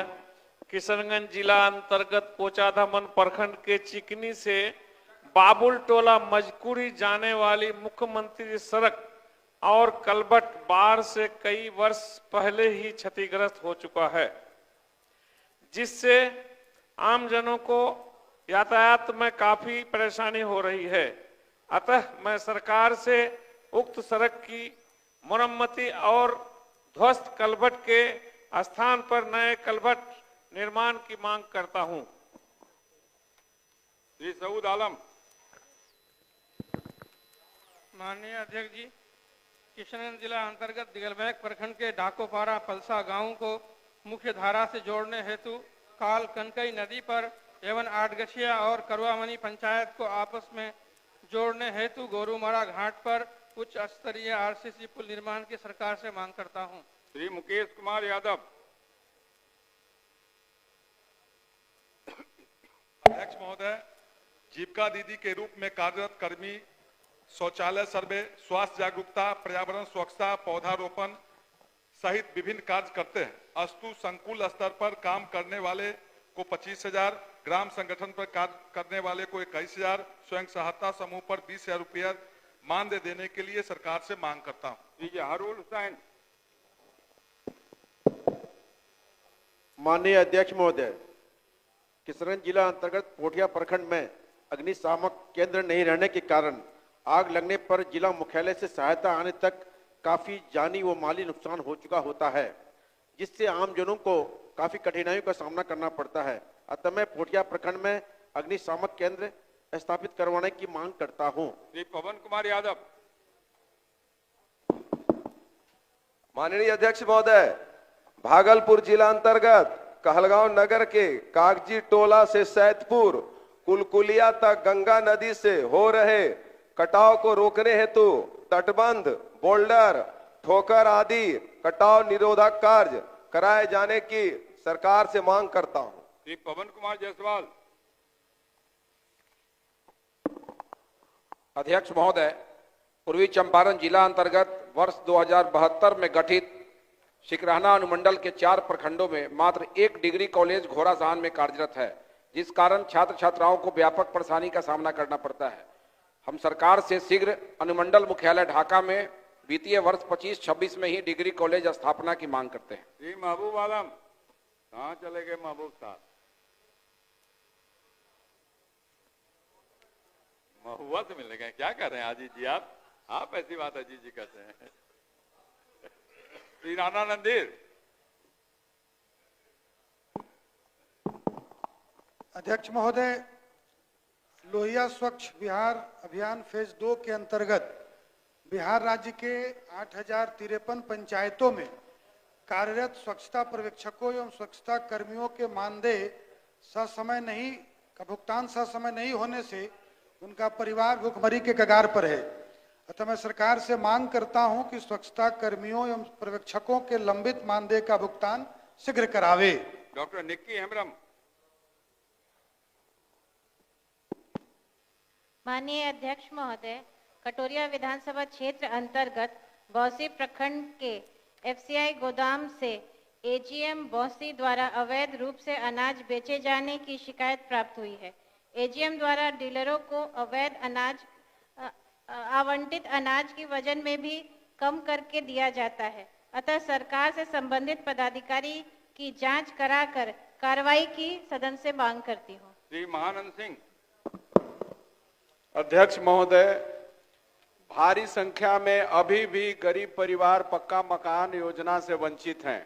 किशनगंज जिला अंतर्गत कोचाधामन प्रखंड के चिकनी से बाबुल टोला मजकुरी जाने वाली मुख्यमंत्री सड़क और कलबट बाढ़ से कई वर्ष पहले ही क्षतिग्रस्त हो चुका है, जिससे आमजनों को यातायात में काफी परेशानी हो रही है। अतः मैं सरकार से उक्त सड़क की मरम्मति और ध्वस्त कलबट के स्थान पर नए कलबट निर्माण की मांग करता हूं। श्री सऊद आलम। माननीय अध्यक्ष जी, किशनगंज जिला अंतर्गत दिगलबैग प्रखंड के डाकोपारा पलसा गांव को मुख्य धारा से जोड़ने हेतु काल कनकई नदी पर एवं आठगछिया और करवामनी पंचायत को आपस में जोड़ने हेतु गोरुमारा घाट पर उच्च स्तरीय आरसीसी पुल निर्माण की सरकार से मांग करता हूं। श्री मुकेश कुमार यादव। अध्यक्ष महोदय, जीविका दीदी के रूप में कार्यरत कर्मी शौचालय सर्वे, स्वास्थ्य जागरूकता, पर्यावरण स्वच्छता, पौधारोपण सहित विभिन्न कार्य करते हैं। अस्तु संकुल स्तर पर काम करने वाले को 25,000, ग्राम संगठन पर कार्य करने वाले को 21,000, स्वयं सहायता समूह पर 20,000 रुपया मानदेय देने के लिए सरकार से मांग करता हूँ। हारुल हुसैन। माननीय अध्यक्ष महोदय, किशनगंज जिला अंतर्गत पोठिया प्रखंड में अग्निशामक केंद्र नहीं रहने के कारण आग लगने पर जिला मुख्यालय से सहायता आने तक काफी जानी व माली नुकसान हो चुका होता है, जिससे आम जनों को काफी कठिनाइयों का सामना करना पड़ता है। अतः मैं पोठिया प्रखंड में अग्निशामक केंद्र स्थापित करवाने की मांग करता हूं। श्री पवन कुमार यादव। माननीय अध्यक्ष महोदय, भागलपुर जिला अंतर्गत कहलगांव नगर के कागजी टोला से सैदपुर कुलकुलिया तक गंगा नदी से हो रहे कटाव को रोकने हेतु तटबंध, बोल्डर, ठोकर आदि कटाव निरोधक कार्य कराए जाने की सरकार से मांग करता हूं। श्री पवन कुमार जायसवाल। अध्यक्ष महोदय, पूर्वी चंपारण जिला अंतर्गत वर्ष 2072 में गठित शिकराना अनुमंडल के 4 प्रखंडों में मात्र 1 डिग्री कॉलेज घोड़ासाहन में कार्यरत है, जिस कारण छात्र छात्राओं को व्यापक परेशानी का सामना करना पड़ता है। हम सरकार से शीघ्र अनुमंडल मुख्यालय ढाका में वित्तीय वर्ष 25-26 में ही डिग्री कॉलेज स्थापना की मांग करते हैं। श्री महबूब आलम। कहाँ चले गए महबूब साहब? महुआ से मिलने गए, क्या कर रहे हैं अजीत जी? आप ऐसी बात अजीत जी कहते हैं। श्री राणा नंदीर। अध्यक्ष महोदय, लोहिया स्वच्छ बिहार अभियान फेज 2 के अंतर्गत बिहार राज्य के 8053 पंचायतों में कार्यरत स्वच्छता पर्यवेक्षकों एवं स्वच्छता कर्मियों के मानदेय का भुगतान ससमय नहीं होने से उनका परिवार भुखमरी के कगार पर है। अतः मैं सरकार से मांग करता हूं कि स्वच्छता कर्मियों एवं पर्यवेक्षकों के लंबित मानदेय का भुगतान शीघ्र करावे। डॉक्टर निक्की हेम्ब्रम। माननीय अध्यक्ष महोदय, कटोरिया विधानसभा क्षेत्र अंतर्गत बौसी प्रखंड के एफसीआई गोदाम से एजीएम बौसी द्वारा अवैध रूप से अनाज बेचे जाने की शिकायत प्राप्त हुई है। एजीएम द्वारा डीलरों को अवैध अनाज आवंटित अनाज की वजन में भी कम करके दिया जाता है। अतः सरकार से संबंधित पदाधिकारी की जांच कराकर कार्रवाई की सदन से मांग करती हूँ। श्री महानंद सिंह। अध्यक्ष महोदय, भारी संख्या में अभी भी गरीब परिवार पक्का मकान योजना से वंचित हैं।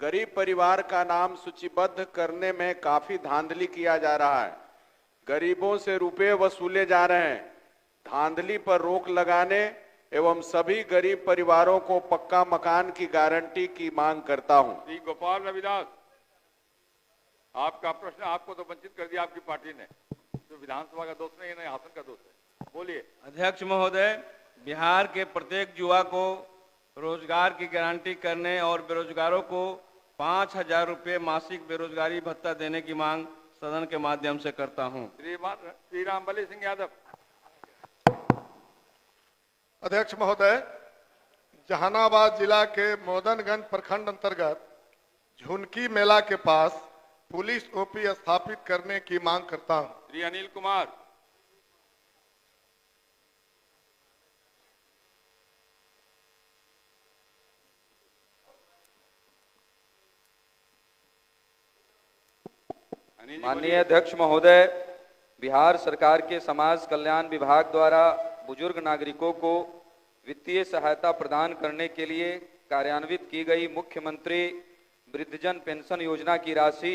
गरीब परिवार का नाम सूचीबद्ध करने में काफी धांधली किया जा रहा है। गरीबों से रुपए वसूले जा रहे हैं। धांधली पर रोक लगाने एवं सभी गरीब परिवारों को पक्का मकान की गारंटी की मांग करता हूं। श्री गोपाल रविदास। आपका प्रश्न, आपको तो वंचित कर दिया आपकी पार्टी ने, तो विधानसभा का दोष नहीं है, हासन का दोष है। बोलिए। अध्यक्ष महोदय, बिहार के प्रत्येक युवा को रोजगार की गारंटी करने और बेरोजगारों को 5000 रुपये मासिक बेरोजगारी भत्ता देने की मांग सदन के माध्यम से करता हूं। श्री रामबली सिंह यादव। अध्यक्ष महोदय, जहानाबाद जिला के मोदनगंज प्रखंड अंतर्गत झुनकी मेला के पास पुलिस ओपी स्थापित करने की मांग करता हूं। श्री अनिल कुमार। माननीय अध्यक्ष महोदय, बिहार सरकार के समाज कल्याण विभाग द्वारा बुजुर्ग नागरिकों को वित्तीय सहायता प्रदान करने के लिए कार्यान्वित की गई मुख्यमंत्री वृद्धजन पेंशन योजना की राशि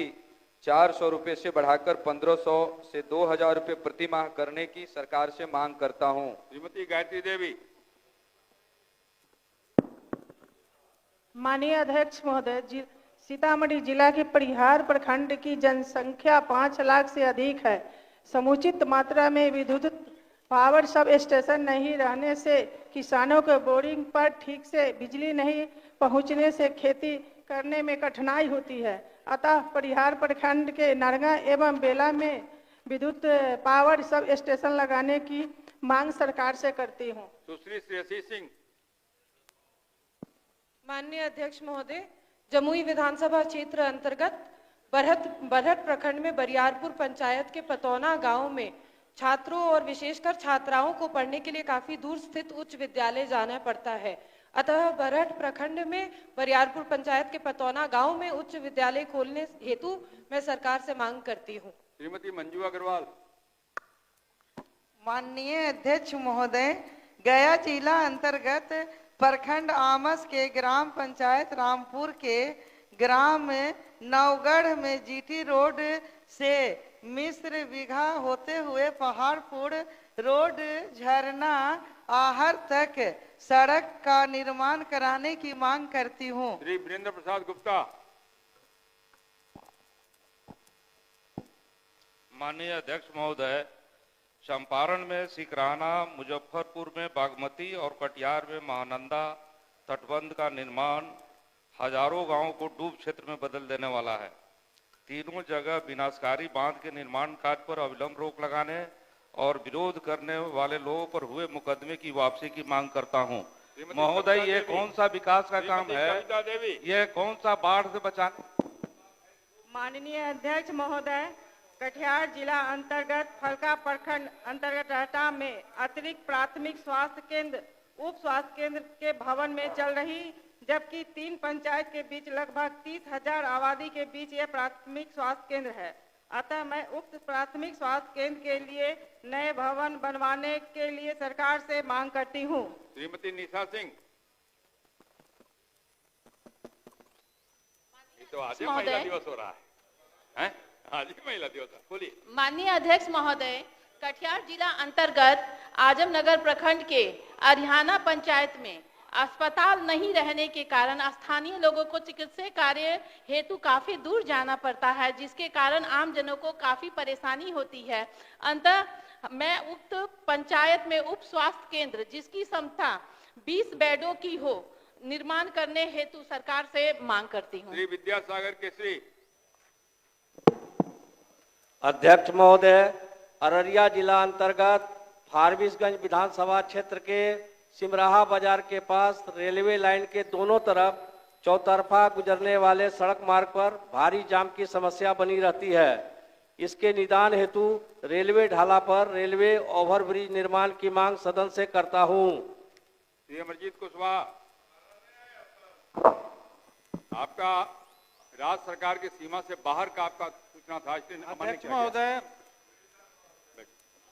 400 रुपये से बढ़ाकर 1500 से 2000 रुपये प्रति माह करने की सरकार से मांग करता हूं। श्रीमती गायत्री देवी। माननीय अध्यक्ष महोदय, सीतामढ़ी जिला के परिहार प्रखंड की जनसंख्या 5 लाख से अधिक है। समुचित मात्रा में विद्युत पावर सब स्टेशन नहीं रहने से किसानों को बोरिंग पर ठीक से बिजली नहीं पहुंचने से खेती करने में कठिनाई होती है। अतः परिहार प्रखंड के नरगा एवं बेला में विद्युत पावर सब स्टेशन लगाने की मांग सरकार से करती हूं। सुश्री श्रेयसी सिंह। माननीय अध्यक्ष महोदय, जमुई विधानसभा क्षेत्र अंतर्गत बरहट प्रखंड में बरियारपुर पंचायत के पतौना गांव में छात्रों और विशेषकर छात्राओं को पढ़ने के लिए काफी दूर स्थित उच्च विद्यालय जाना पड़ता है। अतः बरहट प्रखंड में बरियारपुर पंचायत के पतौना गांव में उच्च विद्यालय खोलने हेतु मैं सरकार से मांग करती हूं। श्रीमती मंजू अग्रवाल। माननीय अध्यक्ष महोदय, गया जिला अंतर्गत प्रखंड आमस के ग्राम पंचायत रामपुर के ग्राम नवगढ़ में जीटी रोड से मिश्र बीघा होते हुए पहाड़पुर रोड झरना आहर तक सड़क का निर्माण कराने की मांग करती हूं। श्री वीरेंद्र प्रसाद गुप्ता। माननीय अध्यक्ष महोदय, चंपारण में सिकराना, मुजफ्फरपुर में बागमती और कटिहार में महानंदा तटबंध का निर्माण हजारों गांवों को डूब क्षेत्र में बदल देने वाला है। तीनों जगह विनाशकारी बांध के निर्माण कार्य पर अविलंब रोक लगाने और विरोध करने वाले लोगों पर हुए मुकदमे की वापसी की मांग करता हूं। महोदय, ये कौन सा विकास का काम है? ये कौन सा बाढ़ से बचाने? माननीय अध्यक्ष महोदय, कटिहार जिला अंतर्गत फलका प्रखंड अंतर्गत रहटा में अतिरिक्त प्राथमिक स्वास्थ्य केंद्र उप स्वास्थ्य केंद्र के भवन में चल रही, जबकि 3 पंचायत के बीच लगभग 30,000 आबादी के बीच यह प्राथमिक स्वास्थ्य केंद्र है। अतः मैं उक्त प्राथमिक स्वास्थ्य केंद्र के लिए नए भवन बनवाने के लिए सरकार से मांग करती हूं। श्रीमती निशा सिंह। ये तो आज महिला दिवस हो रहा है, आज ही महिला दिवस है। बोलिए। माननीय अध्यक्ष महोदय, कटिहार जिला अंतर्गत आजमनगर प्रखंड के अरिहाना पंचायत में अस्पताल नहीं रहने के कारण स्थानीय लोगों को चिकित्सीय कार्य हेतु काफी दूर जाना पड़ता है, जिसके कारण आम जनों को काफी परेशानी होती है। अंतः मैं उक्त पंचायत में उप स्वास्थ्य केंद्र जिसकी क्षमता 20 बेडों की हो निर्माण करने हेतु सरकार से मांग करती हूँ। श्री विद्यासागर केसरी। अध्यक्ष महोदय, अररिया जिला अंतर्गत फारबिसगंज विधानसभा क्षेत्र के सिमराहा बाजार के पास रेलवे लाइन के दोनों तरफ चौतरफा गुजरने वाले सड़क मार्ग पर भारी जाम की समस्या बनी रहती है। इसके निदान हेतु रेलवे ढाला पर रेलवे ओवरब्रिज निर्माण की मांग सदन से करता हूं। श्री अमरजीत कुशवाहा। आपका राज्य सरकार की सीमा से बाहर का आपका सूचना था। अध्यक्ष महोदय,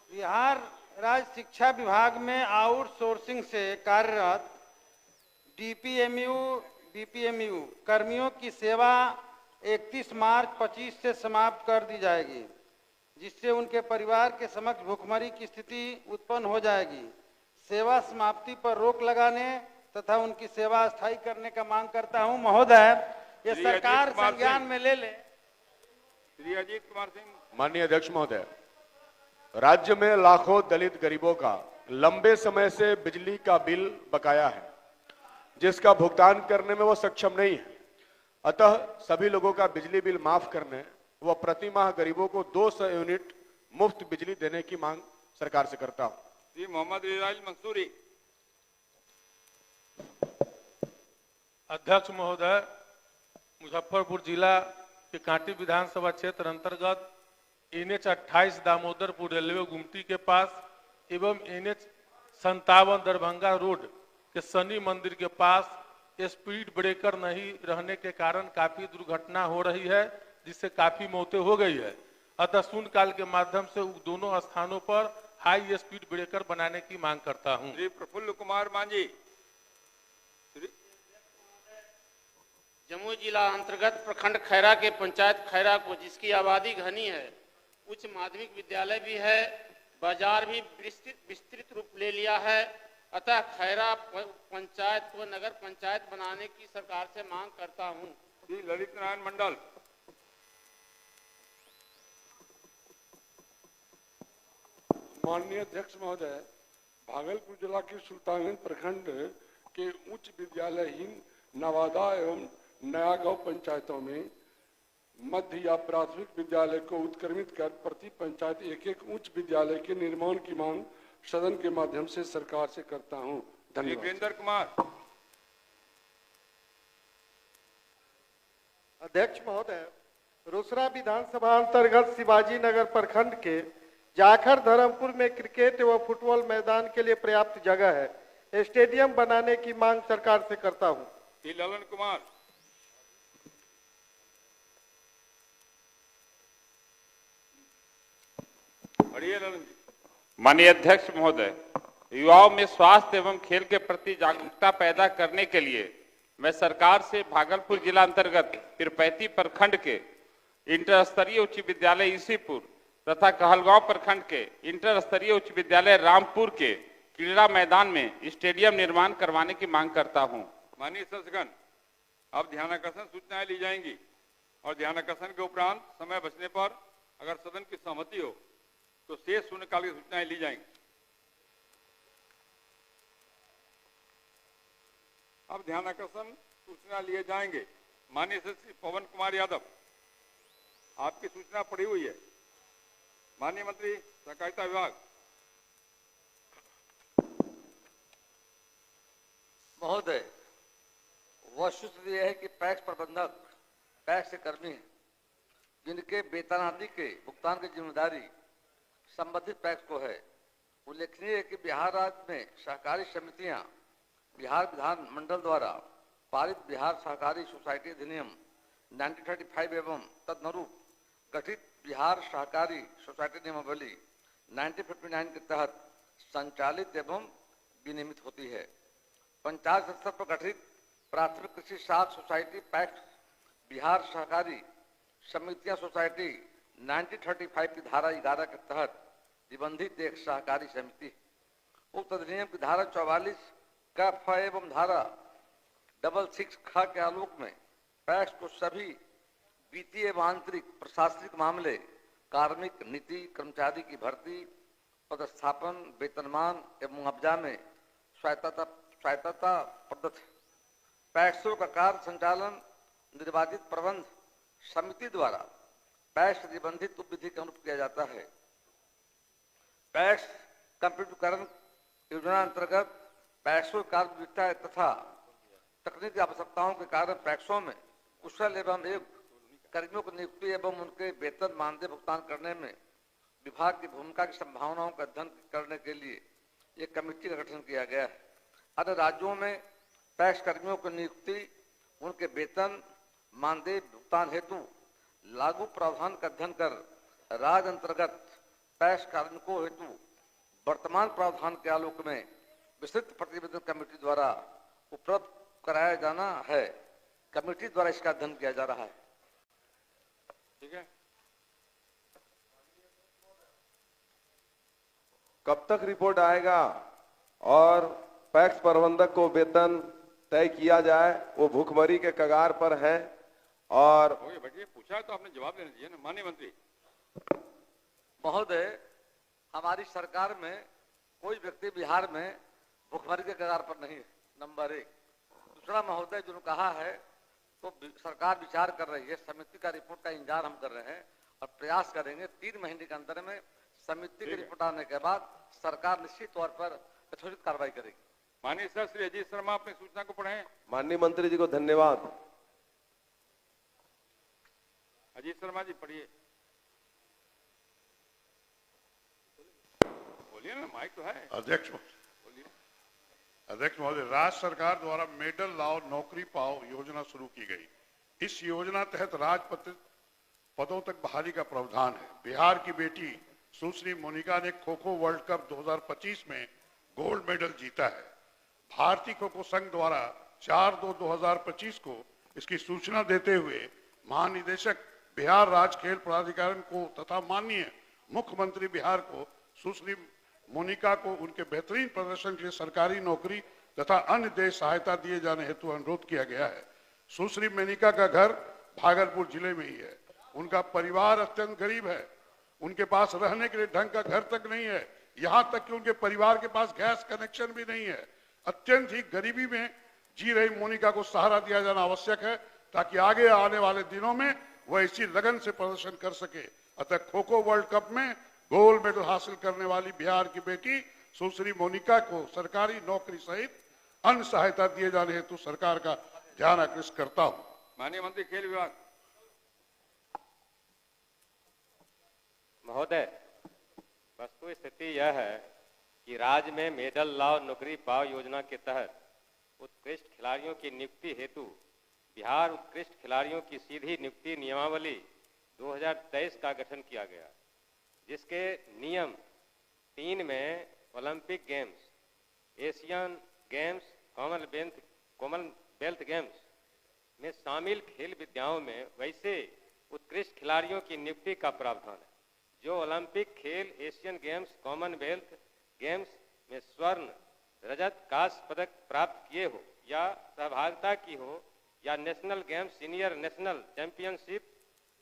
बिहार राज्य शिक्षा विभाग में आउटसोर्सिंग से कार्यरत बीपीएमयू कर्मियों की सेवा 31 मार्च 25 से समाप्त कर दी जाएगी, जिससे उनके परिवार के समक्ष भूखमरी की स्थिति उत्पन्न हो जाएगी। सेवा समाप्ति पर रोक लगाने तथा उनकी सेवा स्थायी करने का मांग करता हूं। महोदय, ये सरकार संज्ञान में ले ले। श्री अजीत कुमार सिंह। माननीय अध्यक्ष महोदय, राज्य में लाखों दलित गरीबों का लंबे समय से बिजली का बिल बकाया है, जिसका भुगतान करने में वो सक्षम नहीं है। अतः सभी लोगों का बिजली बिल माफ करने व प्रति माह गरीबों को 200 यूनिट मुफ्त बिजली देने की मांग सरकार से करता हूं। श्री मोहम्मद रियाज मंसूरी। अध्यक्ष महोदय, मुजफ्फरपुर जिला के कांटी विधानसभा क्षेत्र अंतर्गत NH 28 दामोदरपुर रेलवे गुमटी के पास एवं NH 57 दरभंगा रोड के शनि मंदिर के पास स्पीड ब्रेकर नहीं रहने के कारण काफी दुर्घटना हो रही है, जिससे काफी मौतें हो गई है। अतः शून्यकाल के माध्यम से दोनों स्थानों पर हाई स्पीड ब्रेकर बनाने की मांग करता हूं। श्री प्रफुल्ल कुमार मांझी। जमुई जिला अंतर्गत प्रखंड खैरा के पंचायत खैरा को, जिसकी आबादी घनी है, उच्च माध्यमिक विद्यालय भी है, बाजार भी विस्तृत रूप ले लिया है। अतः खैरा पंचायत को नगर पंचायत बनाने की सरकार से मांग करता हूं। श्री ललित नारायण मंडल। माननीय अध्यक्ष महोदय, भागलपुर जिला के सुल्तानगंज प्रखंड के उच्च विद्यालयहीन नवादा एवं नया गांव पंचायतों में मध्य या प्राथमिक विद्यालय को उत्क्रमित कर प्रति पंचायत एक उच्च विद्यालय के निर्माण की मांग सदन के माध्यम से सरकार से करता हूं। धन्यवाद। वीरेंद्र कुमार। अध्यक्ष महोदय, रोसड़ा विधानसभा अंतर्गत शिवाजी नगर प्रखंड के जाखर धर्मपुर में क्रिकेट व फुटबॉल मैदान के लिए पर्याप्त जगह है, स्टेडियम बनाने की मांग सरकार से करता हूं। श्री ललन कुमार। बढ़िया ललन जी। माननीय अध्यक्ष महोदय, युवाओं में स्वास्थ्य एवं खेल के प्रति जागरूकता पैदा करने के लिए मैं सरकार से भागलपुर जिला अंतर्गत तिरपैती प्रखंड के इंटर स्तरीय उच्च विद्यालय ईसीपुर तथा कहलगांव प्रखंड के इंटर स्तरीय उच्च विद्यालय रामपुर के क्रीड़ा मैदान में स्टेडियम निर्माण करवाने की मांग करता हूं। माननीय सदस्यगण, अब ध्यानाकर्षण सूचनाएं ली जाएंगी और ध्यानाकर्षण के उपरांत समय बचने पर अगर सदन की सहमति हो तो शेष शून्यकाल की सूचनाएं ली जाएंगी। अब ध्यानाकर्षण सूचना लिए जाएंगे। माननीय सदस्य पवन कुमार यादव, आपकी सूचना पड़ी हुई है। माननीय मंत्री सहकारिता विभाग। महोदय, वस्तुस्थिति यह है कि पैक्स प्रबंधक पैक्स के कर्मी हैं जिनके वेतन आदि के भुगतान की जिम्मेदारी संबंधित पैक्स को है। उल्लेखनीय है कि बिहार राज्य में सहकारी समितियां बिहार विधान मंडल द्वारा पारित बिहार सहकारी सोसाइटी अधिनियम 1935 एवं तदनुरूप गठित बिहार सहकारी सोसाइटी नियमावली 1959 के तहत संचालित एवं विनियमित होती है। पंचायत स्तर पर गठित प्राथमिक कृषि साख सोसाइटी पैक्स बिहार सहकारी समितियां सोसाइटी 1935 की धारा 11 के तहत निबंधित एक सहकारी समिति। उक्त अधिनियम की धारा 44 का फ एवं धारा 66 ख के आलोक में पैक्स को सभी वित्तीय एवं आंतरिक प्रशासनिक मामले, कार्मिक नीति, कर्मचारी की भर्ती, पदस्थापन, वेतनमान एवं मुआवजा में स्वायत्तता प्रदत्त है। पैक्सों का कार्य संचालन निर्वाचित प्रबंध समिति द्वारा पैक्स निबंधित उपविधि के अनुरूप किया जाता है। पैक्स कंप्यूटरीकरण योजना अंतर्गत पैक्सों कार्य विविधता तथा तकनीकी आवश्यकताओं के कारण पैक्सों में कुशल एवं एक कर्मियों की नियुक्ति एवं उनके वेतन मानदेय भुगतान करने में विभाग की भूमिका की संभावनाओं का अध्ययन करने के लिए एक कमेटी का गठन किया गया है। अन्य राज्यों में पैक्स कर्मियों की नियुक्ति, उनके वेतन मानदेय भुगतान हेतु लागू प्रावधान का अध्ययन कर राज्य अंतर्गत पैक्स कार्मिकों हेतु वर्तमान प्रावधान के आलोक में विस्तृत प्रतिवेदन कमेटी द्वारा उपलब्ध कराया जाना है। कमेटी द्वारा इसका अध्ययन किया जा रहा है। ठीक है। कब तक रिपोर्ट आएगा और पैक्स प्रबंधक को वेतन तय किया जाए? वो भूखमरी के कगार पर है और बैठिए, पूछा है तो आपने जवाब देना चाहिए ना। माननीय मंत्री। महोदय, हमारी सरकार में कोई व्यक्ति बिहार में भूखमरी के कगार पर नहीं है, नंबर 1। दूसरा महोदय, जो कहा है तो सरकार विचार कर रही है, समिति का रिपोर्ट का इंतजार हम कर रहे हैं और प्रयास करेंगे 3 महीने के अंदर में समिति की रिपोर्ट आने के बाद सरकार निश्चित तौर पर यथोचित कार्रवाई करेगी। माननीय सर श्री अजीत शर्मा, अपनी सूचना को पढ़ें। माननीय मंत्री जी को धन्यवाद। अजीत शर्मा जी पढ़िए। बोलिए ना, माइक तो है। अध्यक्ष महोदय, राज्य सरकार द्वारा मेडल लाओ नौकरी पाओ योजना शुरू की गई। इस योजना तहत राजपत्रित पदों तक बहाली का प्रावधान है। बिहार की बेटी सुश्री मोनिका ने खो खो वर्ल्ड कप 2025 में गोल्ड मेडल जीता है। भारतीय खो खो संघ द्वारा 4/2/2025 को इसकी सूचना देते हुए महानिदेशक बिहार राज्य खेल प्राधिकरण को तथा माननीय मुख्यमंत्री बिहार को सुश्री मोनिका को उनके बेहतरीन प्रदर्शन के लिए सरकारी नौकरी तथा अन्य देश सहायता दिए जाने हेतु अनुरोध किया गया है। सुश्री मोनिका का घर भागलपुर जिले में ही है। उनका परिवार अत्यंत गरीब है। उनके पास रहने के लिए ढंग का घर तक नहीं है। यहाँ तक कि उनके परिवार के पास गैस कनेक्शन भी नहीं है। अत्यंत ही गरीबी में जी रही मोनिका को सहारा दिया जाना आवश्यक है ताकि आगे आने वाले दिनों में वह इसी लगन से प्रदर्शन कर सके। अतः खो खो वर्ल्ड कप में गोल्ड मेडल हासिल करने वाली बिहार की बेटी सुश्री मोनिका को सरकारी नौकरी सहित अन्य सहायता दिए जाने हेतु सरकार का ध्यान आकृष्ट करता हूं। माननीय मंत्री खेल विभाग। महोदय, वस्तु स्थिति यह है कि राज्य में मेडल लाओ नौकरी पाओ योजना के तहत उत्कृष्ट खिलाड़ियों की नियुक्ति हेतु बिहार उत्कृष्ट खिलाड़ियों की सीधी नियुक्ति नियमावली 2023 का गठन किया गया, जिसके नियम 3 में Olympic games, Asian games, Commonwealth games में शामिल खेल विद्याओं में वैसे उत्कृष्ट खिलाड़ियों की नियुक्ति का प्रावधान है जो ओलंपिक खेल, एशियन गेम्स, कॉमनवेल्थ गेम्स में स्वर्ण, रजत, कांस्य पदक प्राप्त किए हो या सहभागिता की हो, या national games, senior national championship,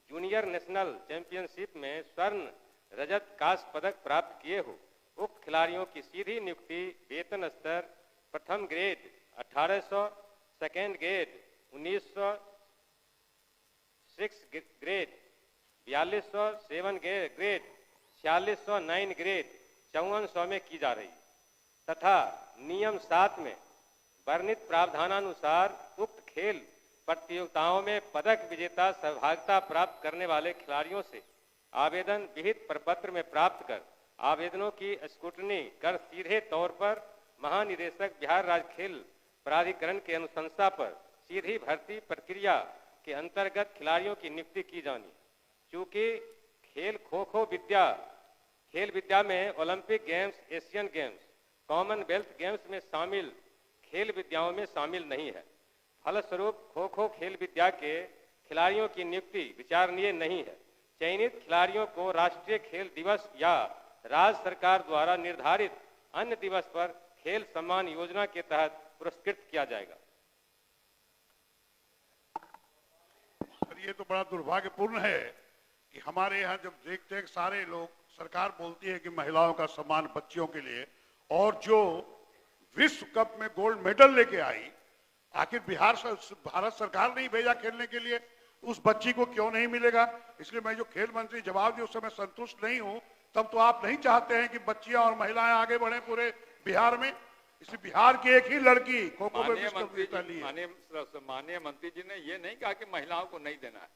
junior national championship में स्वर्ण, रजत, कांस्य पदक प्राप्त किए हो। उक्त खिलाड़ियों की सीधी नियुक्ति वेतन स्तर प्रथम grade 1800, second grade 1900, 6 grade 4200, 7 grade 4600, 9 grade 5400 में की जा रही है तथा नियम 7 में वर्णित प्रावधानानुसार उक्त खेल प्रतियोगिताओं में पदक विजेता सहभागिता प्राप्त करने वाले खिलाड़ियों से आवेदन विहित प्रपत्र में प्राप्त कर आवेदनों की स्क्रूटनी कर सीधे तौर पर महानिदेशक बिहार राज्य खेल प्राधिकरण के अनुशंसा पर सीधी भर्ती प्रक्रिया के अंतर्गत खिलाड़ियों की नियुक्ति की जानी। चूंकि खेल खेल विद्या में Olympic games, Asian games, Commonwealth games में शामिल खेल विद्याओं में शामिल नहीं है, फलस्वरूप खो खो खेल विद्या के खिलाड़ियों की नियुक्ति विचारणीय नहीं है। चयनित खिलाड़ियों को राष्ट्रीय खेल दिवस या राज्य सरकार द्वारा निर्धारित अन्य दिवस पर खेल सम्मान योजना के तहत पुरस्कृत किया जाएगा। ये तो बड़ा दुर्भाग्यपूर्ण है कि हमारे यहाँ जब देखते हैं सारे लोग, सरकार बोलती है कि महिलाओं का सम्मान बच्चियों के लिए, और जो विश्व कप में गोल्ड मेडल लेके आई, आखिर भारत सरकार नहीं भेजा खेलने के लिए, उस बच्ची को क्यों नहीं मिलेगा? इसलिए मैं जो खेल मंत्री जवाब दिए उससे मैं संतुष्ट नहीं हूं। तब तो आप नहीं चाहते हैं कि बच्चियां और महिलाएं आगे बढ़े पूरे बिहार में। इसलिए बिहार की एक ही लड़की खो खो में विश्व कप जीता ली है। माननीय मंत्री जी ने ये नहीं कहा कि महिलाओं को नहीं देना है,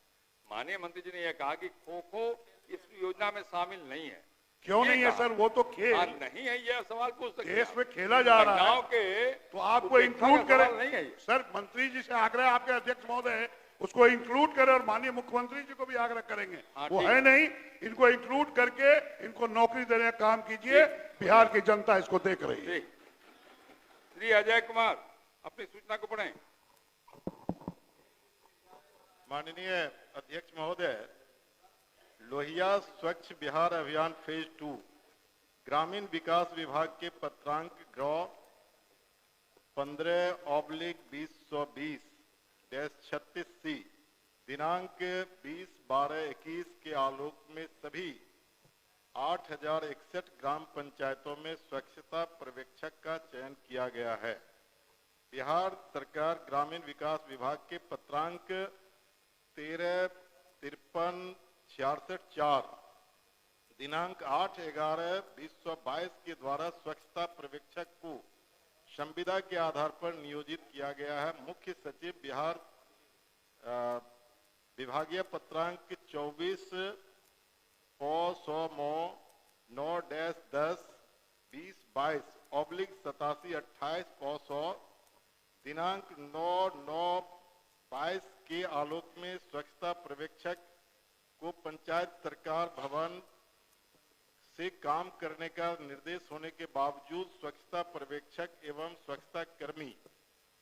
माननीय मंत्री जी ने यह कहा कि खो खो इस योजना में शामिल नहीं है। क्यों नहीं है सर? वो तो खेल नहीं है, ये सवाल पूछ सकते हैं। देश में खेला जा रहा है के तो आपको इंक्लूड करें। सर मंत्री जी से आग्रह, आपके अध्यक्ष महोदय, उसको इंक्लूड करें और माननीय मुख्यमंत्री जी को भी आग्रह करेंगे। वो है नहीं, इनको इंक्लूड करके इनको नौकरी देने का काम कीजिए। बिहार की जनता इसको देख रही है। श्री अजय कुमार अपनी सूचना को पढ़ें। माननीय अध्यक्ष महोदय, लोहिया स्वच्छ बिहार अभियान फेज 2 ग्रामीण विकास विभाग के पत्रांक ग्रह 15/2020-36C दिनांक 20/12-21 के आलोक में सभी 8061 ग्राम पंचायतों में स्वच्छता पर्यवेक्षक का चयन किया गया है। बिहार सरकार ग्रामीण विकास विभाग के पत्रांक 13-53-66-4 दिनांक 8/11-2022 के द्वारा स्वच्छता पर्यवेक्षक को संविदा के आधार पर नियोजित किया गया है। मुख्य सचिव बिहार विभागीय पत्रांक 24/10/2022/8728 दिनांक 9/9/22 के आलोक में स्वच्छता पर्यवेक्षक को पंचायत सरकार भवन से काम करने का निर्देश होने के बावजूद स्वच्छता पर्यवेक्षक एवं स्वच्छता कर्मी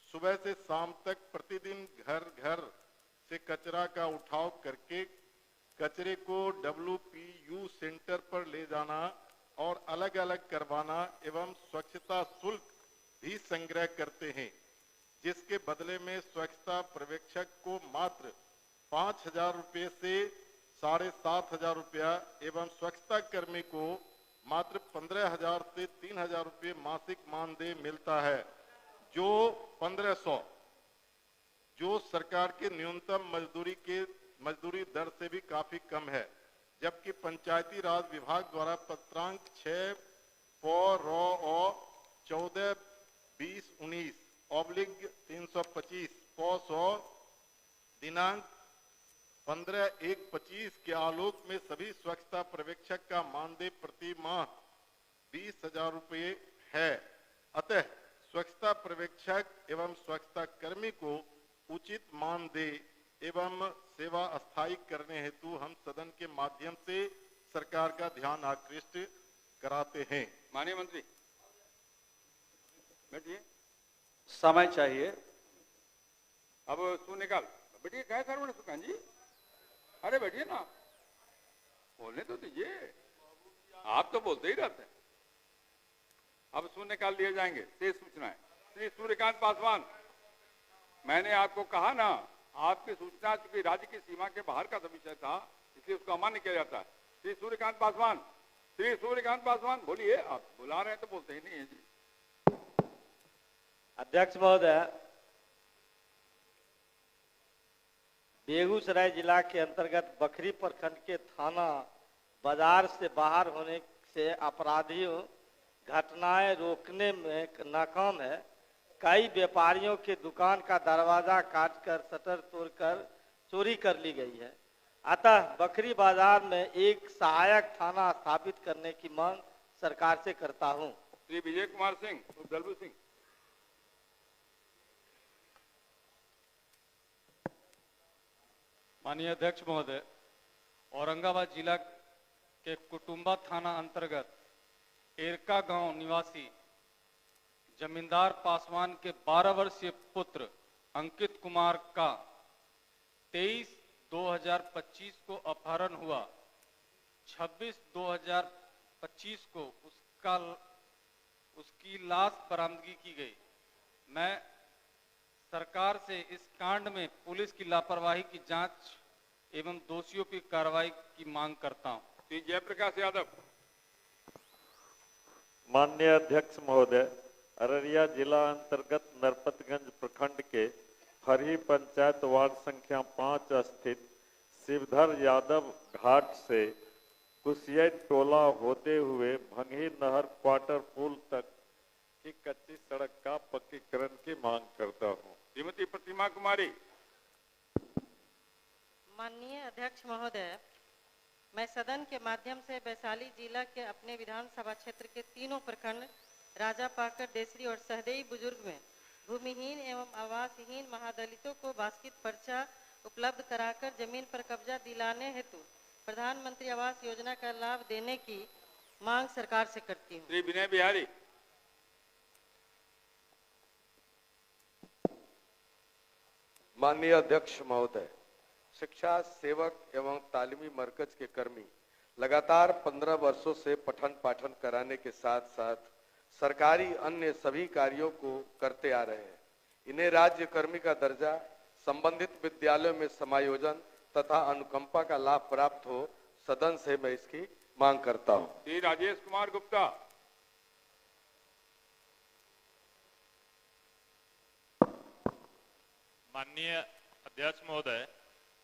सुबह से शाम तक प्रतिदिन घर घर से कचरा का उठाव करके कचरे को WPU सेंटर पर ले जाना और अलग अलग करवाना एवं स्वच्छता शुल्क भी संग्रह करते हैं, जिसके बदले में स्वच्छता पर्यवेक्षक को मात्र 5,000 रुपये से 7,500 रुपया एवं स्वच्छता कर्मी को मात्र 15,000 से 3,000 रुपये मासिक मानदेय मिलता है, जो 1500 जो सरकार के न्यूनतम मजदूरी दर से भी काफी कम है। जबकि पंचायती राज विभाग द्वारा पत्रांक 6/14/2019/325 दिनांक 15/1/25 के आलोक में सभी स्वच्छता पर्यवेक्षक का मानदेय प्रति माह 20,000 रुपये है। अतः स्वच्छता पर्यवेक्षक एवं स्वच्छता कर्मी को उचित मानदेय एवं सेवा अस्थायी करने हेतु हम सदन के माध्यम से सरकार का ध्यान आकृष्ट कराते हैं। माननीय मंत्री बैठिए, समय चाहिए। अब शून्यकाल बैठिए, क्या सर्वण सुखान जी, अरे बैठिए ना, बोलने तो दीजिए, आप तो बोलते ही रहते हैं। अब शून्यकाल लिए जाएंगे। शेष सूचनाएं श्री सूर्यकांत पासवान, मैंने आपको कहा ना, आपकी सूचना चूंकि राज्य की सीमा के बाहर का विषय था इसलिए उसको अमान्य किया जाता है। श्री सूर्यकांत पासवान, श्री सूर्यकांत पासवान बोलिए, आप बुला रहे हैं तो बोलते ही नहीं है जी। अध्यक्ष महोदय, बेगूसराय जिला के अंतर्गत बखरी प्रखंड के थाना बाजार से बाहर होने से अपराधियों घटनाएं रोकने में नाकाम है। कई व्यापारियों के दुकान का दरवाजा काटकर शटर तोड़कर चोरी कर ली गई है। अतः बखरी बाजार में एक सहायक थाना स्थापित करने की मांग सरकार से करता हूं। श्री विजय कुमार सिंह, दलबू सिंह। माननीय अध्यक्ष महोदय, औरंगाबाद जिला के कुटुंबा थाना अंतर्गत एरका गांव निवासी जमींदार पासवान के 12 वर्षीय पुत्र अंकित कुमार का 23/2025 को अपहरण हुआ। 26/2025 को उसकी लाश बरामदगी की गई। मैं सरकार से इस कांड में पुलिस की लापरवाही की जांच एवं दोषियों की कार्रवाई की मांग करता हूं। श्री जयप्रकाश यादव। माननीय अध्यक्ष महोदय, अररिया जिला अंतर्गत नरपतगंज प्रखंड के फरही पंचायत वार्ड संख्या 5 स्थित शिवधर यादव घाट से कुसिया टोला होते हुए भंगी नहर क्वार्टर पुल तक की कच्ची सड़क का पक्कीकरण की मांग करता हूं। श्रीमती प्रतिमा कुमारी। माननीय अध्यक्ष महोदय, मैं सदन के माध्यम से वैशाली जिला के अपने विधानसभा क्षेत्र के तीनों प्रखंड राजापाकर, देसरी और सहदेई बुजुर्ग में भूमिहीन एवं आवासहीन महादलितों को वार्षिक पर्चा उपलब्ध कराकर जमीन पर कब्जा दिलाने हेतु प्रधानमंत्री आवास योजना का लाभ देने की मांग सरकार से करती हूँ। श्री विनय बिहारी। माननीय अध्यक्ष महोदय, शिक्षा सेवक एवं तालीमी मरकज के कर्मी लगातार 15 वर्षों से पठन पाठन कराने के साथ साथ सरकारी अन्य सभी कार्यों को करते आ रहे हैं। इन्हें राज्य कर्मी का दर्जा, संबंधित विद्यालयों में समायोजन तथा अनुकंपा का लाभ प्राप्त हो, सदन से मैं इसकी मांग करता हूं। श्री राजेश कुमार गुप्ता। माननीय अध्यक्ष महोदय,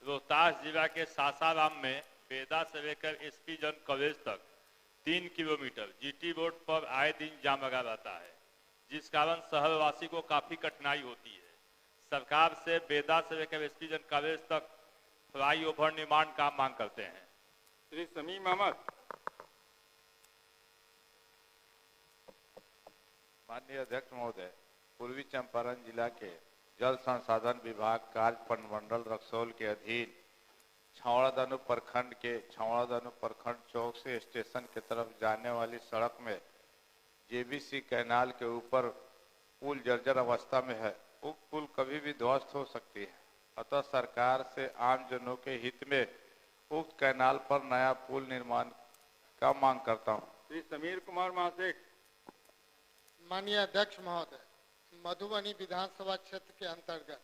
रोहतास जिला के सासाराम में बेदा से लेकर एसपी जन कॉलेज तक 3 किलोमीटर जीटी रोड पर आए दिन जाम लगा रहता है, जिस कारण शहरवासी को काफी कठिनाई होती है। सरकार से बेदा से लेकर एसपी जन कॉलेज तक फ्लाईओवर निर्माण का मांग करते हैं। श्री समीम अहमद। माननीय अध्यक्ष महोदय, पूर्वी चंपारण जिला के जल संसाधन विभाग कार्य प्रमंडल रक्सौल के अधीन छावड़ादानो प्रखंड के छावड़ादानो प्रखंड चौक से स्टेशन की तरफ जाने वाली सड़क में जेबीसी कैनाल के ऊपर पुल जर्जर अवस्था में है। उक्त पुल कभी भी ध्वस्त हो सकती है, अतः सरकार से आम जनों के हित में उक्त कैनाल पर नया पुल निर्माण का मांग करता हूँ। श्री समीर कुमार महासेठ। माननीय अध्यक्ष महोदय, मधुबनी विधानसभा क्षेत्र के अंतर्गत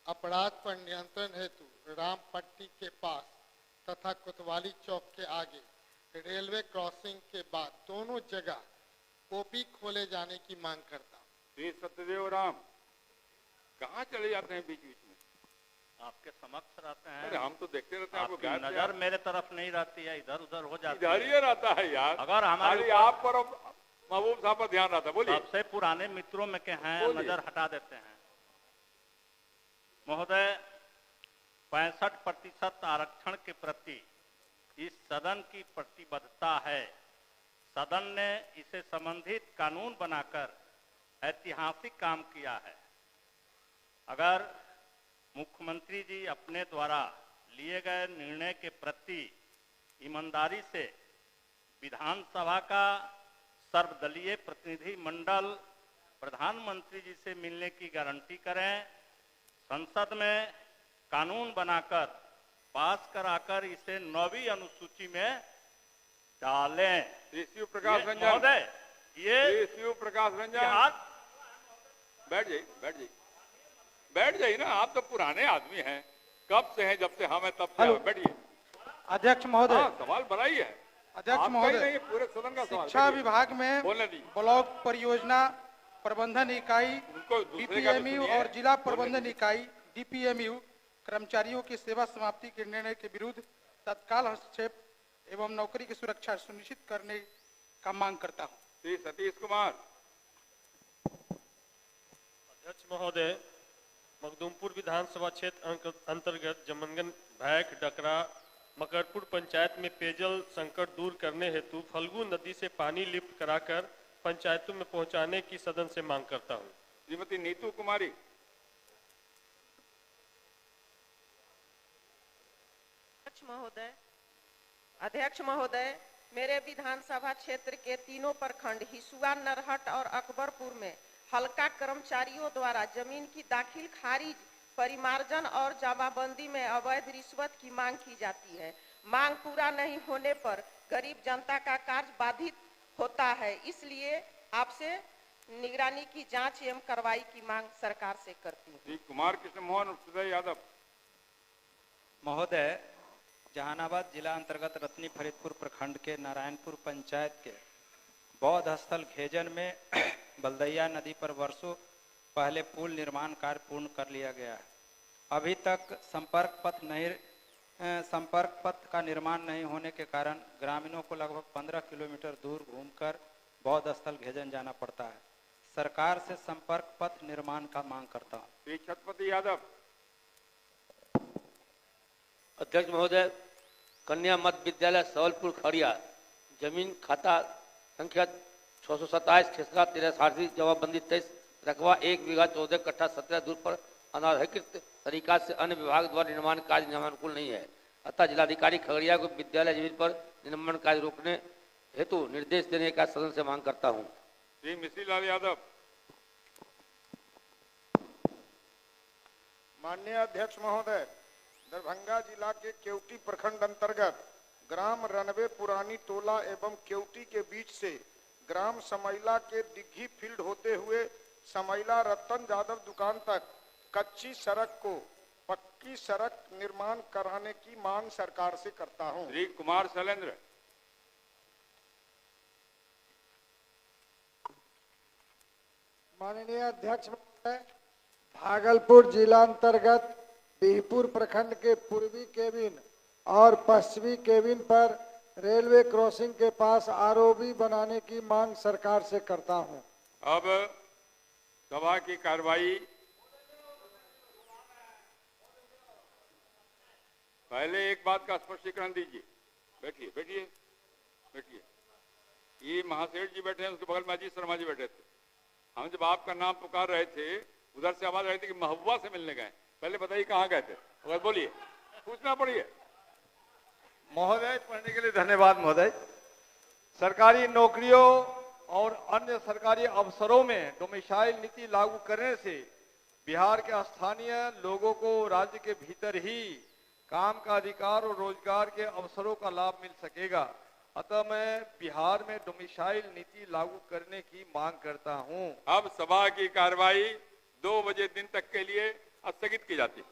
अपराध पर नियंत्रण हेतु रामपट्टी के पास तथा कोतवाली चौक के आगे रेलवे क्रॉसिंग के बाद दोनों जगह ओपी खोले जाने की मांग करता हूँ। श्री सत्यदेव राम। कहाँ चले जाते हैं बीच बीच में? आपके समक्ष रहते हैं। अरे हम तो देखते रहते हैं, आपको आपकी नजर मेरे तरफ नहीं रहती है, इधर उधर हो जाती है। इधर ही रहता है यार। अगर हमारे आप पर महबूब साहब पर ध्यान रहता है। बोलिए। सबसे पुराने मित्रों में के हैं, नजर हटा देते हैं। महोदय, 65% आरक्षण के प्रति इस सदन की प्रतिबद्धता है। सदन ने इसे संबंधित कानून बनाकर ऐतिहासिक काम किया है। अगर मुख्यमंत्री जी अपने द्वारा लिए गए निर्णय के प्रति ईमानदारी से विधानसभा का सर्वदलीय प्रतिनिधि मंडल प्रधानमंत्री जी से मिलने की गारंटी करें, संसद में कानून बनाकर पास कराकर इसे 9वीं अनुसूची में डालें। शिव प्रकाश रंजन महोदय, ये शिव प्रकाश रंजन बैठ जाइए बैठ जाइए ना, आप तो पुराने आदमी हैं, कब से हैं, जब से हम हैं तब से। बैठिए अध्यक्ष महोदय। सवाल बढ़ाई है अध्यक्ष महोदय, पूरे सदन का सवाल। शिक्षा विभाग में ब्लॉक परियोजना प्रबंधन इकाई डीपीएमयू और जिला प्रबंधन इकाई डीपीएमयू कर्मचारियों की सेवा समाप्ति के निर्णय के विरुद्ध तत्काल हस्तक्षेप एवं नौकरी की सुरक्षा सुनिश्चित करने का मांग करता हूं। श्री सतीश कुमार। अध्यक्ष महोदय, मखदूमपुर विधानसभा क्षेत्र अंतर्गत जमनगन भैक डकरा मकरपुर पंचायत में पेयजल संकट दूर करने हेतु फल्गु नदी से पानी लिफ्ट कराकर पंचायतों में पहुंचाने की सदन से मांग करता हूं। श्रीमती नीतू कुमारी। अध्यक्ष महोदय, मेरे विधानसभा क्षेत्र के तीनों प्रखंड हिसुआ, नरहट और अकबरपुर में हल्का कर्मचारियों द्वारा जमीन की दाखिल खारिज, परिमार्जन और जमाबंदी में अवैध रिश्वत की मांग की जाती है। मांग पूरा नहीं होने पर गरीब जनता का कार्य बाधित होता है, इसलिए आपसे निगरानी की जांच एवं कार्रवाई की मांग सरकार से करती हूँ। कुमार कृष्ण मोहन उदय यादव। महोदय, जहानाबाद जिला अंतर्गत रत्नी फरीदपुर प्रखंड के नारायणपुर पंचायत के बौद्ध स्थल घेजन में बलदैया नदी पर वर्षों पहले पुल निर्माण कार्य पूर्ण कर लिया गया है। अभी तक संपर्क पथ का निर्माण नहीं होने के कारण ग्रामीणों को लगभग 15 किलोमीटर दूर घूमकर बौद्ध स्थल घेजन जाना पड़ता है। सरकार से संपर्क पथ निर्माण का मांग करता हूँ। श्री छत्रपति यादव। अध्यक्ष महोदय, कन्या मध्य विद्यालय सवलपुर खड़िया जमीन खाता संख्या 627 खेसरा 63 जवाबबंदी 23 रकबा 1 बीघा 14 कट्ठा 17 दूर पर अनाधिकृत तरीका से अन्य विभाग द्वारा निर्माण कार्य नियमानुकूल नहीं है, अतः जिलाधिकारी खगड़िया को विद्यालय जमीन पर निर्माण कार्य रोकने हेतु निर्देश देने का सदन से मांग करता हूं। श्री मिश्रीलाल यादव। माननीय अध्यक्ष महोदय, दरभंगा जिला के केवटी प्रखंड अंतर्गत ग्राम रनवे पुरानी टोला एवं केवटी के बीच से ग्राम समैला के दिग्घी फील्ड होते हुए समैला रतन यादव दुकान तक कच्ची सड़क को पक्की सड़क निर्माण कराने की मांग सरकार से करता हूं। श्री कुमार शैलेंद्र। माननीय अध्यक्ष महोदय, भागलपुर जिला अंतर्गत बिहपुर प्रखंड के पूर्वी केबिन और पश्चिमी केबिन पर रेलवे क्रॉसिंग के पास आरओबी बनाने की मांग सरकार से करता हूं। अब सभा की कार्रवाई पहले एक बात का स्पष्टीकरण दीजिए। बैठिए बैठिए बैठिए। ये महासेठ जी बैठे हैं, उसके बगल में अजीत शर्मा जी बैठे थे। हम जब आपका नाम पुकार रहे थे उधर से आवाज आई थी कि महुआ से मिलने गए। पहले बताइए कहाँ गए थे, अगर बोलिए, पूछना पड़िए। महोदय, पढ़ने के लिए धन्यवाद। महोदय, सरकारी नौकरियों और अन्य सरकारी अवसरों में डोमिसाइल नीति लागू करने से बिहार के स्थानीय लोगों को राज्य के भीतर ही काम का अधिकार और रोजगार के अवसरों का लाभ मिल सकेगा, अतः मैं बिहार में डोमिसाइल नीति लागू करने की मांग करता हूं। अब सभा की कार्रवाई 2 बजे दिन तक के लिए स्थगित की जाती है।